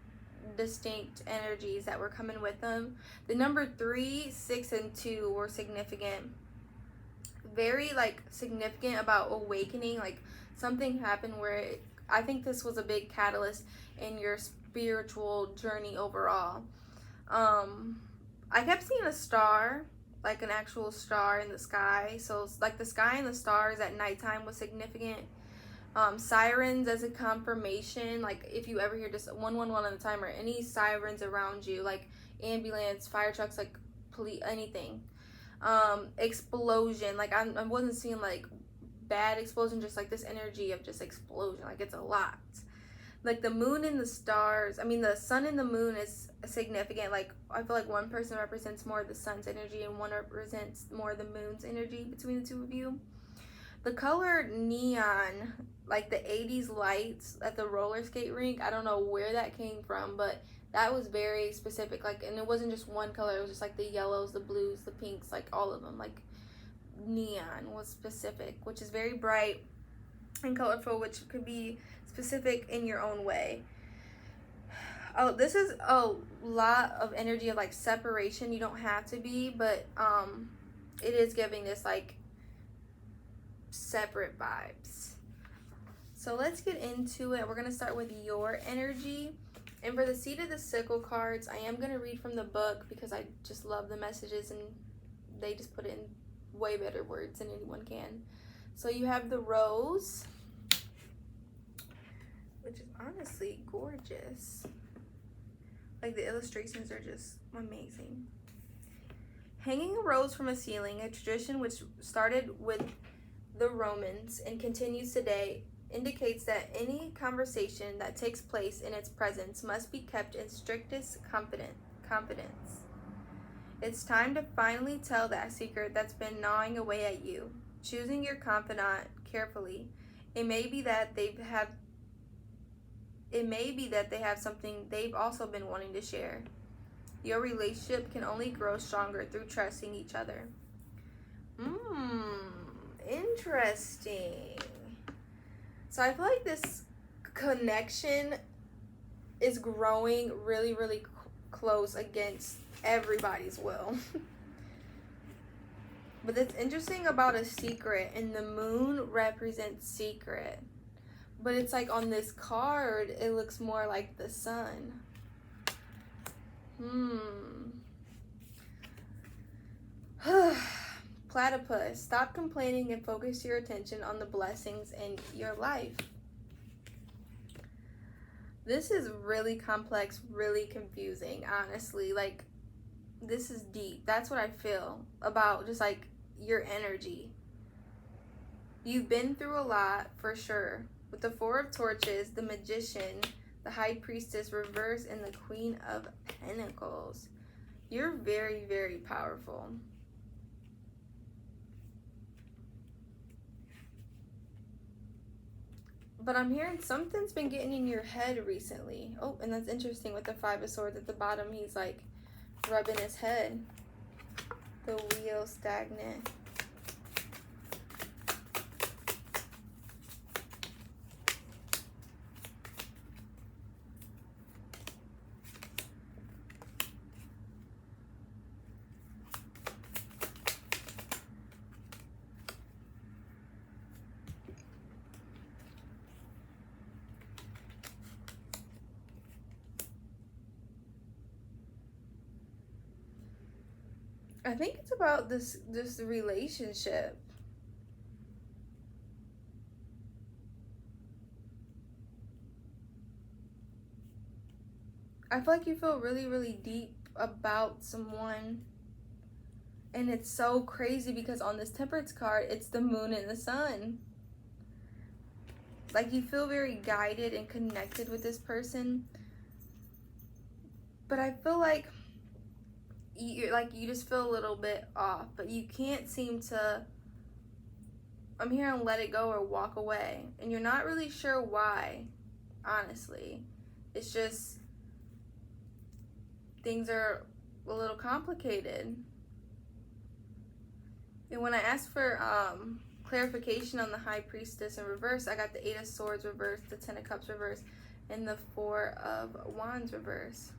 Speaker 1: distinct energies that were coming with them. The number 3, 6, and 2 were significant. Very like significant about awakening. Like something happened where I think this was a big catalyst in your spiritual journey overall. I kept seeing a star, like an actual star in the sky. So it's like the sky and the stars at nighttime was significant. Sirens as a confirmation, like if you ever hear just 111 on the timer, any sirens around you, like ambulance, fire trucks, like police, anything. Explosion, like I wasn't seeing like bad explosion, just like this energy of just explosion, like it's a lot. Like the moon and the stars, I mean the sun and the moon is significant. Like I feel like one person represents more of the sun's energy and one represents more of the moon's energy between the two of you. The color neon, like the 80s lights at the roller skate rink, I don't know where that came from, but that was very specific. Like, and it wasn't just one color, it was just like the yellows, the blues, the pinks, like all of them. Like neon was specific, which is very bright and colorful, which could be specific in your own way. Oh, this is a lot of energy of like separation. You don't have to be, but it is giving this like separate vibes. So let's get into it. We're going to start with your energy. And for the Seed of the Sickle cards, I am going to read from the book because I just love the messages and they just put it in way better words than anyone can. So you have the Rose, which is honestly gorgeous. Like the illustrations are just amazing. Hanging a rose from a ceiling, a tradition which started with the Romans and continues today indicates that any conversation that takes place in its presence must be kept in strictest confidence. It's time to finally tell that secret that's been gnawing away at you. Choosing your confidant carefully. It may be that they have something they've also been wanting to share. Your relationship can only grow stronger through trusting each other. Interesting. So I feel like this connection is growing really, really close against everybody's will. But it's interesting about a secret, and the moon represents secret. But it's like on this card, it looks more like the sun. Platypus, stop complaining and focus your attention on the blessings in your life. This is really complex, really confusing, honestly. Like, this is deep. That's what I feel about just like your energy. You've been through a lot for sure. With the Four of Torches, the Magician, the High Priestess reverse, and the Queen of Pentacles. You're very, very powerful. But I'm hearing something's been getting in your head recently. Oh, and that's interesting with the Five of Swords at the bottom. He's like rubbing his head. The wheel stagnant. I think it's about this relationship. I feel like you feel really, really deep about someone. And it's so crazy because on this Temperance card, it's the moon and the sun. Like, you feel very guided and connected with this person. But I feel like you just feel a little bit off, but you can't seem to, I'm hearing let it go or walk away, and you're not really sure why, honestly. It's just things are a little complicated. And when I asked for clarification on the High Priestess in reverse, I got the Eight of Swords reverse, the Ten of Cups reverse, and the Four of Wands reverse.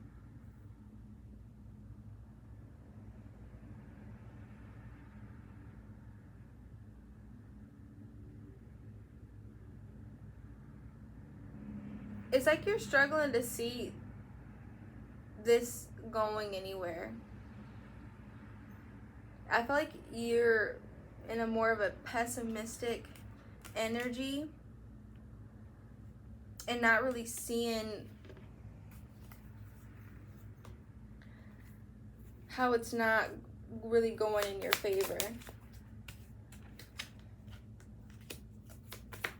Speaker 1: It's like you're struggling to see this going anywhere. I feel like you're in a more of a pessimistic energy and not really seeing how it's not really going in your favor.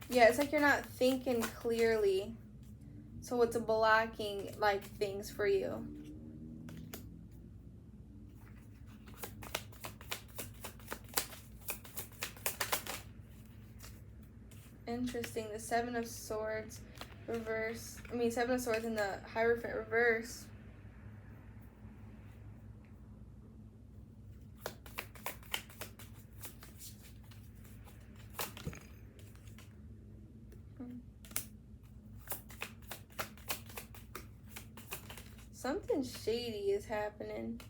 Speaker 1: Yeah, it's like you're not thinking clearly. So it's blocking like things for you. Interesting. The Seven of Swords reverse. Seven of Swords in the Hierophant reverse. Something shady is happening.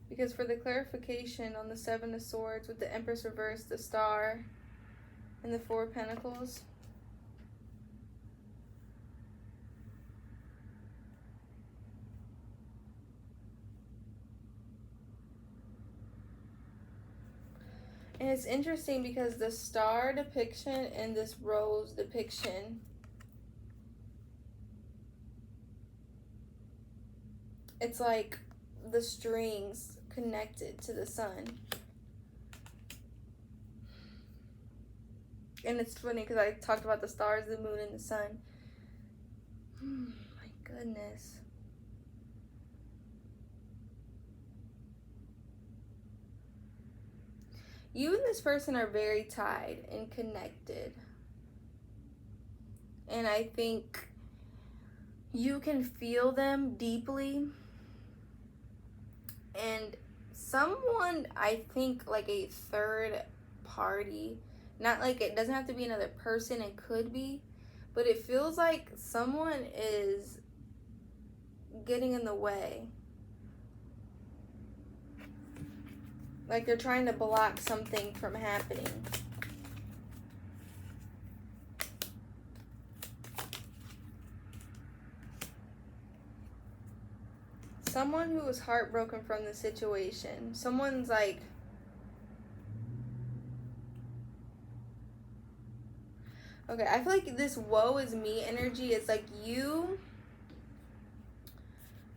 Speaker 1: Because for the clarification on the Seven of Swords with the Empress reverse, the Star, and the Four of Pentacles. And it's interesting because the Star depiction and this Rose depiction, it's like the strings connected to the sun. And it's funny because I talked about the stars, the moon, and the sun. My goodness. You and this person are very tied and connected. And I think you can feel them deeply. And someone, I think, like a third party, not like it doesn't have to be another person, it could be, but it feels like someone is getting in the way. Like they're trying to block something from happening. Someone who is heartbroken from the situation. Someone's like, okay, I feel like this woe is me energy is like you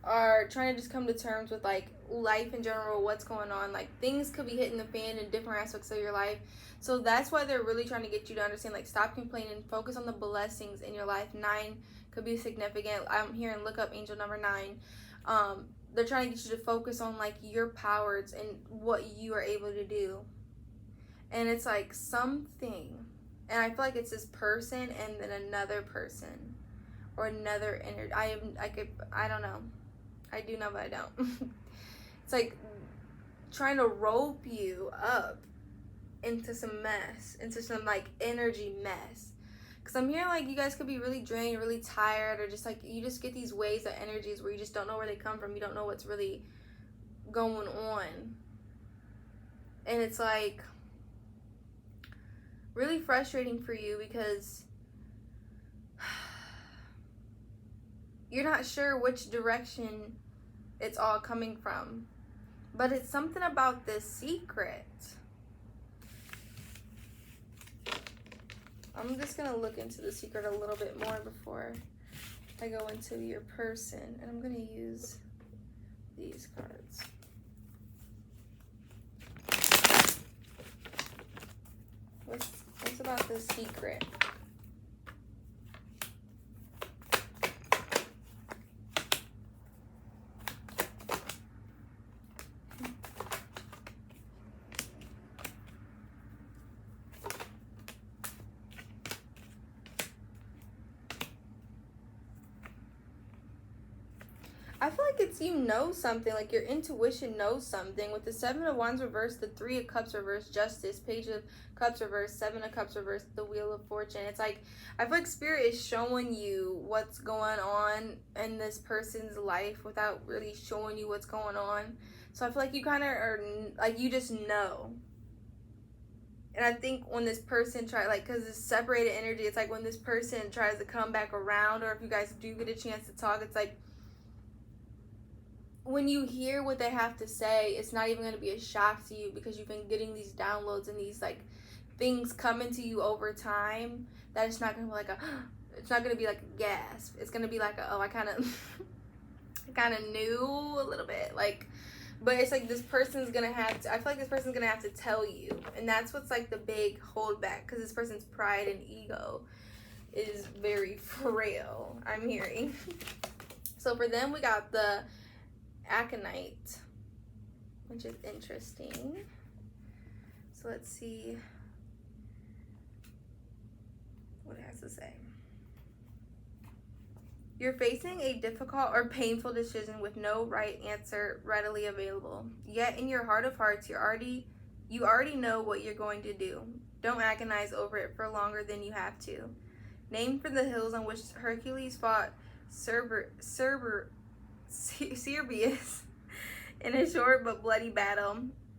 Speaker 1: are trying to just come to terms with like life in general, what's going on. Like things could be hitting the fan in different aspects of your life. So that's why they're really trying to get you to understand, like, stop complaining, focus on the blessings in your life. 9 could be significant. I'm here and look up angel number 9. They're trying to get you to focus on like your powers and what you are able to do. And it's like something, and I feel like it's this person and then another person or another energy. I don't know. I do know, but I don't. It's like trying to rope you up into some mess, into some like energy mess. Because I'm hearing like you guys could be really drained, really tired, or just like you just get these waves of energies where you just don't know where they come from. You don't know what's really going on. And it's like really frustrating for you because you're not sure which direction it's all coming from. But it's something about this secret. I'm just going to look into the secret a little bit more before I go into your person. And I'm going to use these cards. What's about the secret? I feel like it's you know something, like your intuition knows something. With the 7 of Wands reversed, the 3 of Cups reversed, Justice, Page of Cups reversed, 7 of Cups reversed, the Wheel of Fortune. It's like, I feel like Spirit is showing you what's going on in this person's life without really showing you what's going on. So I feel like you kind of are, like, you just know. And I think when this person tries, like, because it's separated energy, it's like when this person tries to come back around, or if you guys do get a chance to talk, it's like, when you hear what they have to say, it's not even going to be a shock to you because you've been getting these downloads and these like things coming to you over time, that it's not going to be like a, it's not going to be like a gasp. It's going to be like a, oh, I kind of knew a little bit, like, but it's like this person's going to have to, I feel like this person's going to have to tell you. And that's what's like the big holdback, because this person's pride and ego is very frail, I'm hearing. So for them, we got the Aconite, which is interesting. So let's see what it has to say. You're facing a difficult or painful decision with no right answer readily available. Yet in your heart of hearts, you already know what you're going to do. Don't agonize over it for longer than you have to. Named for the hills on which Hercules fought Cerberus in a short but bloody battle,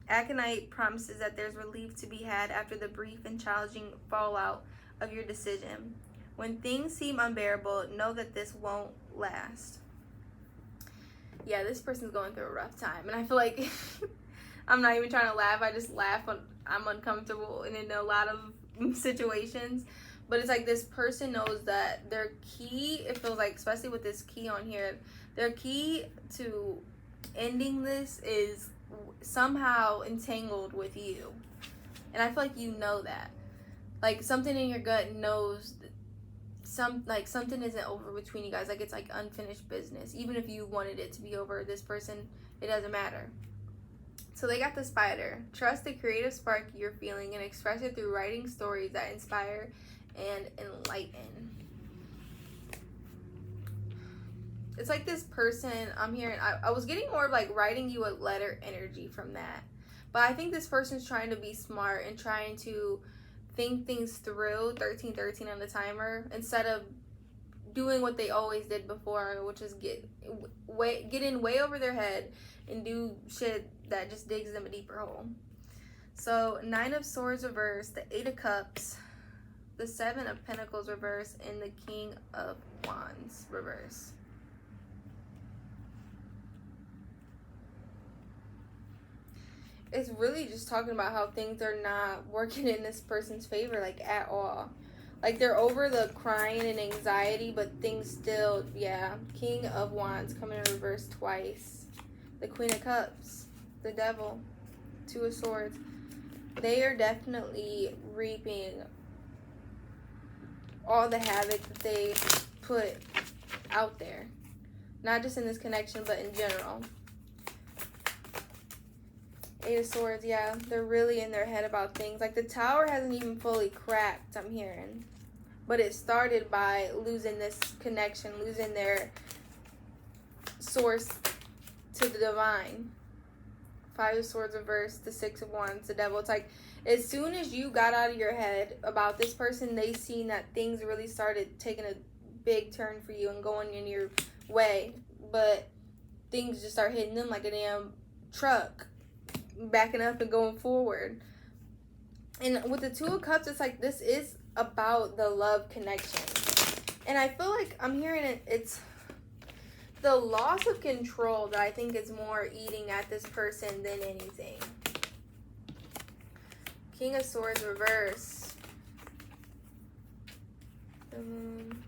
Speaker 1: Aconite promises that there's relief to be had after the brief and challenging fallout of your decision. When things seem unbearable, know that this won't last. Yeah, this person's going through a rough time, and I feel like I'm not even trying to laugh. I just laugh when I'm uncomfortable and in a lot of situations. But it's like this person knows that their key, it feels like, especially with this key on here, their key to ending this is somehow entangled with you. And I feel like you know that. Like, something in your gut knows something isn't over between you guys. Like, it's like unfinished business. Even if you wanted it to be over, this person, it doesn't matter. So they got the spider. Trust the creative spark you're feeling and express it through writing stories that inspire and enlighten. It's like this person I'm hearing, I was getting more of like writing you a letter energy from that. But I think this person's trying to be smart and trying to think things through, 1313 on the timer, instead of doing what they always did before, which is get in way over their head and do shit that just digs them a deeper hole. So 9 of Swords reverse, the 8 of Cups, the 7 of Pentacles reverse, and the King of Wands reverse. It's really just talking about how things are not working in this person's favor, like, at all. Like, they're over the crying and anxiety, but things still, yeah. King of Wands coming in reverse twice. The Queen of Cups, the Devil, 2 of Swords. They are definitely reaping all the havoc that they put out there. Not just in this connection, but in general. 8 of Swords, yeah, they're really in their head about things. Like, the Tower hasn't even fully cracked, I'm hearing. But it started by losing this connection, losing their source to the divine. 5 of Swords reversed, the 6 of Wands, the Devil. It's like, as soon as you got out of your head about this person, they seen that things really started taking a big turn for you and going in your way. But things just start hitting them like a damn truck, backing up and going forward. And with the 2 of Cups, it's like, this is about the love connection. And I feel like I'm hearing it's the loss of control that I think is more eating at this person than anything. King of Swords reverse, the Moon,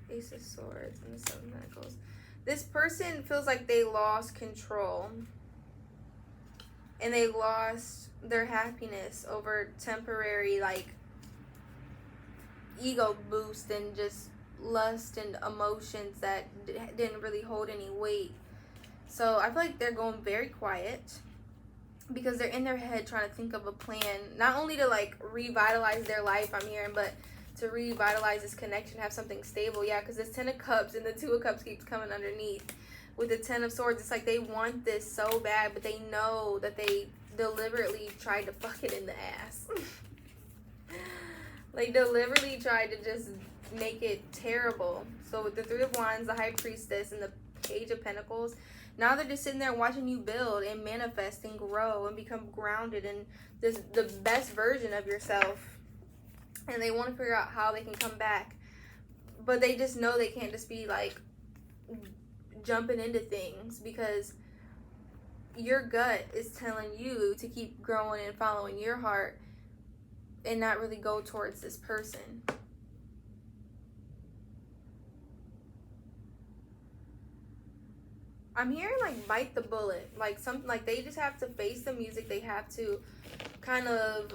Speaker 1: Ace of Swords, and the 7 of Pentacles. This person feels like they lost control. And they lost their happiness over temporary, like, ego boost and just lust and emotions that didn't really hold any weight. So I feel like they're going very quiet because they're in their head trying to think of a plan, not only to, like, revitalize their life, I'm hearing, but to revitalize this connection, have something stable. Yeah, because this 10 of Cups and the 2 of Cups keeps coming underneath. With the 10 of Swords, it's like they want this so bad, but they know that they deliberately tried to fuck it in the ass. Like, deliberately tried to just make it terrible. So with the 3 of Wands, the High Priestess, and the Page of Pentacles, now they're just sitting there watching you build and manifest and grow and become grounded in this, the best version of yourself. And they want to figure out how they can come back. But they just know they can't just be, like, jumping into things, because your gut is telling you to keep growing and following your heart and not really go towards this person. I'm hearing, like, bite the bullet, like something, like they just have to face the music. They have to kind of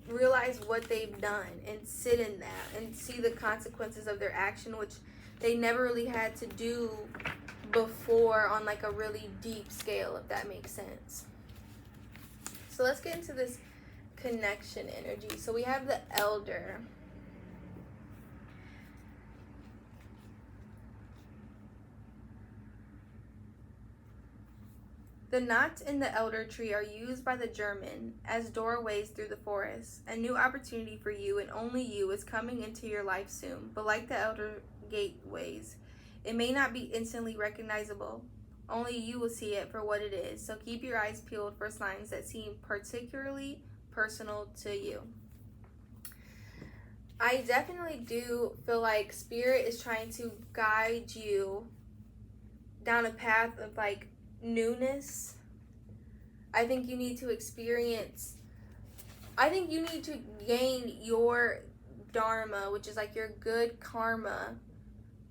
Speaker 1: realize what they've done and sit in that and see the consequences of their action, which they never really had to do before on, like, a really deep scale, if that makes sense. So let's get into this connection energy. So we have the Elder. The knots in the elder tree are used by the German as doorways through the forest. A new opportunity for you and only you is coming into your life soon. But like the elder gateways, it may not be instantly recognizable. Only you will see it for what it is. So keep your eyes peeled for signs that seem particularly personal to you. I definitely do feel like Spirit is trying to guide you down a path of, like, newness. I think you need to experience, I think you need to gain your dharma, which is like your good karma,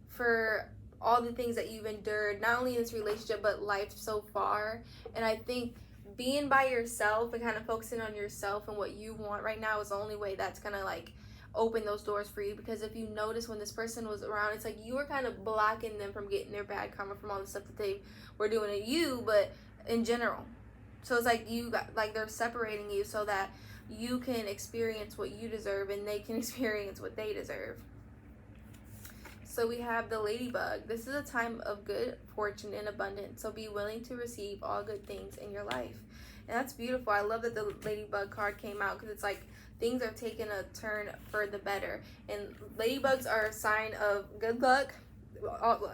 Speaker 1: for all the things that you've endured, not only in this relationship, but life so far. And I think being by yourself and kind of focusing on yourself and what you want right now is the only way that's gonna like open those doors for you. Because if you notice, when this person was around, it's like you were kind of blocking them from getting their bad karma from all the stuff that they were doing to you, but in general. So it's like you got, like, they're separating you so that you can experience what you deserve and they can experience what they deserve. So we have the ladybug. This is a time of good fortune and abundance, so be willing to receive all good things in your life. And that's beautiful. I love that the ladybug card came out, because it's like things are taking a turn for the better. And ladybugs are a sign of good luck.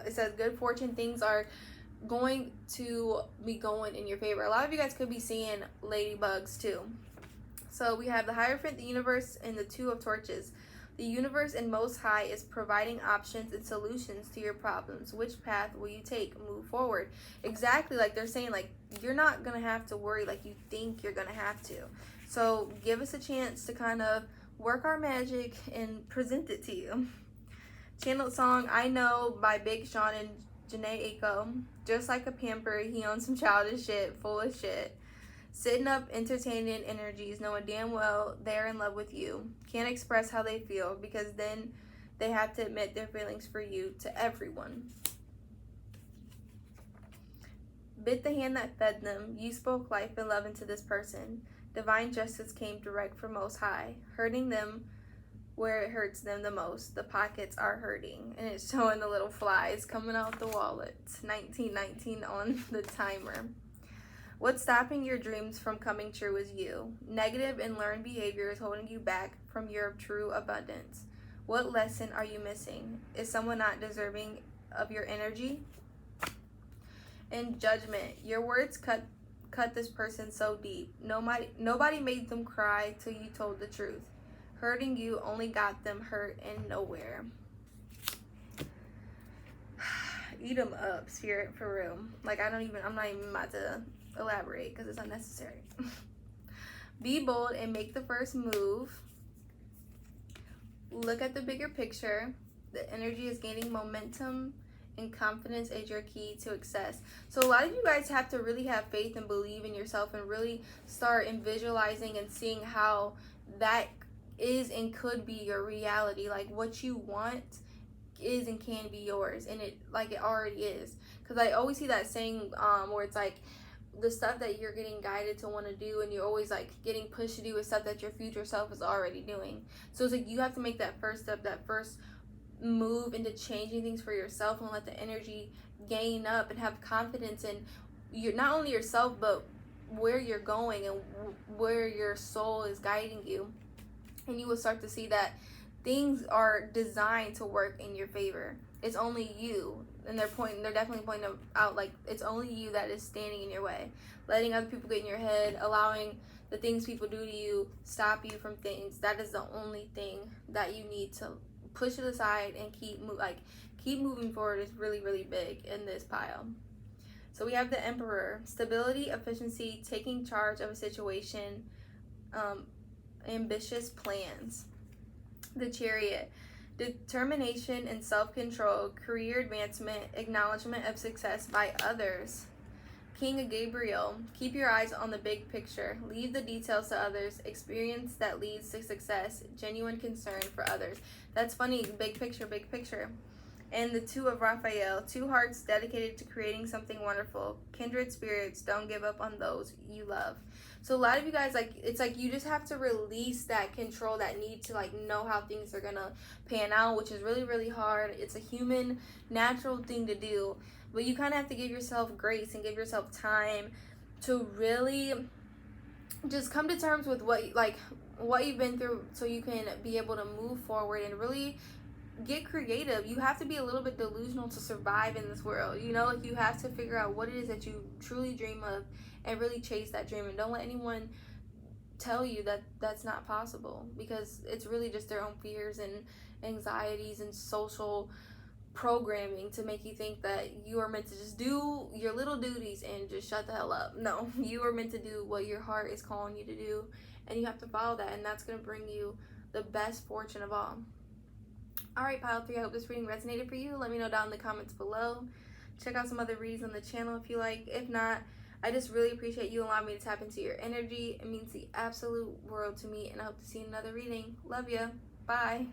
Speaker 1: It says good fortune. Things are going to be going in your favor. A lot of you guys could be seeing ladybugs too. So we have the Hierophant, the universe, and the Two of Torches. The universe and Most High is providing options and solutions to your problems. Which path will you take? Move forward. Exactly, like they're saying, like, you're not going to have to worry like you think you're going to have to. So give us a chance to kind of work our magic and present it to you. Channeled song, I Know by Big Sean and Janae Aiko. Just like a pamper, he owns some childish shit, full of shit. Sitting up, entertaining energies, knowing damn well they're in love with you. Can't express how they feel, because then they have to admit their feelings for you to everyone. Bit the hand that fed them. You spoke life and love into this person. Divine justice came direct from Most High, hurting them where it hurts them the most. The pockets are hurting. And it's showing the little flies coming out the wallet. 1919 on the timer. What's stopping your dreams from coming true is you. Negative and learned behavior is holding you back from your true abundance. What lesson are you missing? Is someone not deserving of your energy? And Judgment. Your words cut this person so deep. Nobody made them cry till you told the truth. Hurting you only got them hurt and nowhere. Eat them up, Spirit, for real. Like, I'm not even about to elaborate because it's unnecessary. Be bold and make the first move. Look at the bigger picture. The energy is gaining momentum, and confidence is your key to success. So a lot of you guys have to really have faith and believe in yourself and really start visualizing and seeing how that is and could be your reality. Like, what you want is and can be yours, and it already is. Because I always see that saying where it's like, the stuff that you're getting guided to want to do, and you're always like getting pushed to do, is stuff that your future self is already doing. So it's like you have to make that first step, that first move into changing things for yourself, and let the energy gain up and have confidence in you're not only yourself, but where you're going and where your soul is guiding you. And you will start to see that things are designed to work in your favor. It's only you. And they're definitely pointing out, like, it's only you that is standing in your way. Letting other people get in your head, allowing the things people do to you stop you from things. That is the only thing that you need to push it aside and keep moving forward is really, really big in this pile. So we have the Emperor. Stability, efficiency, taking charge of a situation, ambitious plans. The Chariot. Determination and self-control, career advancement, acknowledgement of success by others. King Gabriel, keep your eyes on the big picture. Leave the details to others. Experience that leads to success. Genuine concern for others. That's funny. Big picture, big picture. And the Two of Raphael, two hearts dedicated to creating something wonderful. Kindred spirits, don't give up on those you love. So a lot of you guys, like, it's like you just have to release that control, that need to like know how things are gonna pan out, which is really, really hard. It's a human, natural thing to do, but you kind of have to give yourself grace and give yourself time to really just come to terms with what you've been through, so you can be able to move forward and really get creative. You have to be a little bit delusional to survive in this world. You know, like, you have to figure out what it is that you truly dream of and really chase that dream, and don't let anyone tell you that that's not possible, because it's really just their own fears and anxieties and social programming to make you think that you are meant to just do your little duties and just shut the hell up. No, you are meant to do what your heart is calling you to do, and you have to follow that, and that's going to bring you the best fortune of all. Alright, pile 3, I hope this reading resonated for you. Let me know down in the comments below. Check out some other readings on the channel if you like. If not, I just really appreciate you allowing me to tap into your energy. It means the absolute world to me, and I hope to see you in another reading. Love ya. Bye.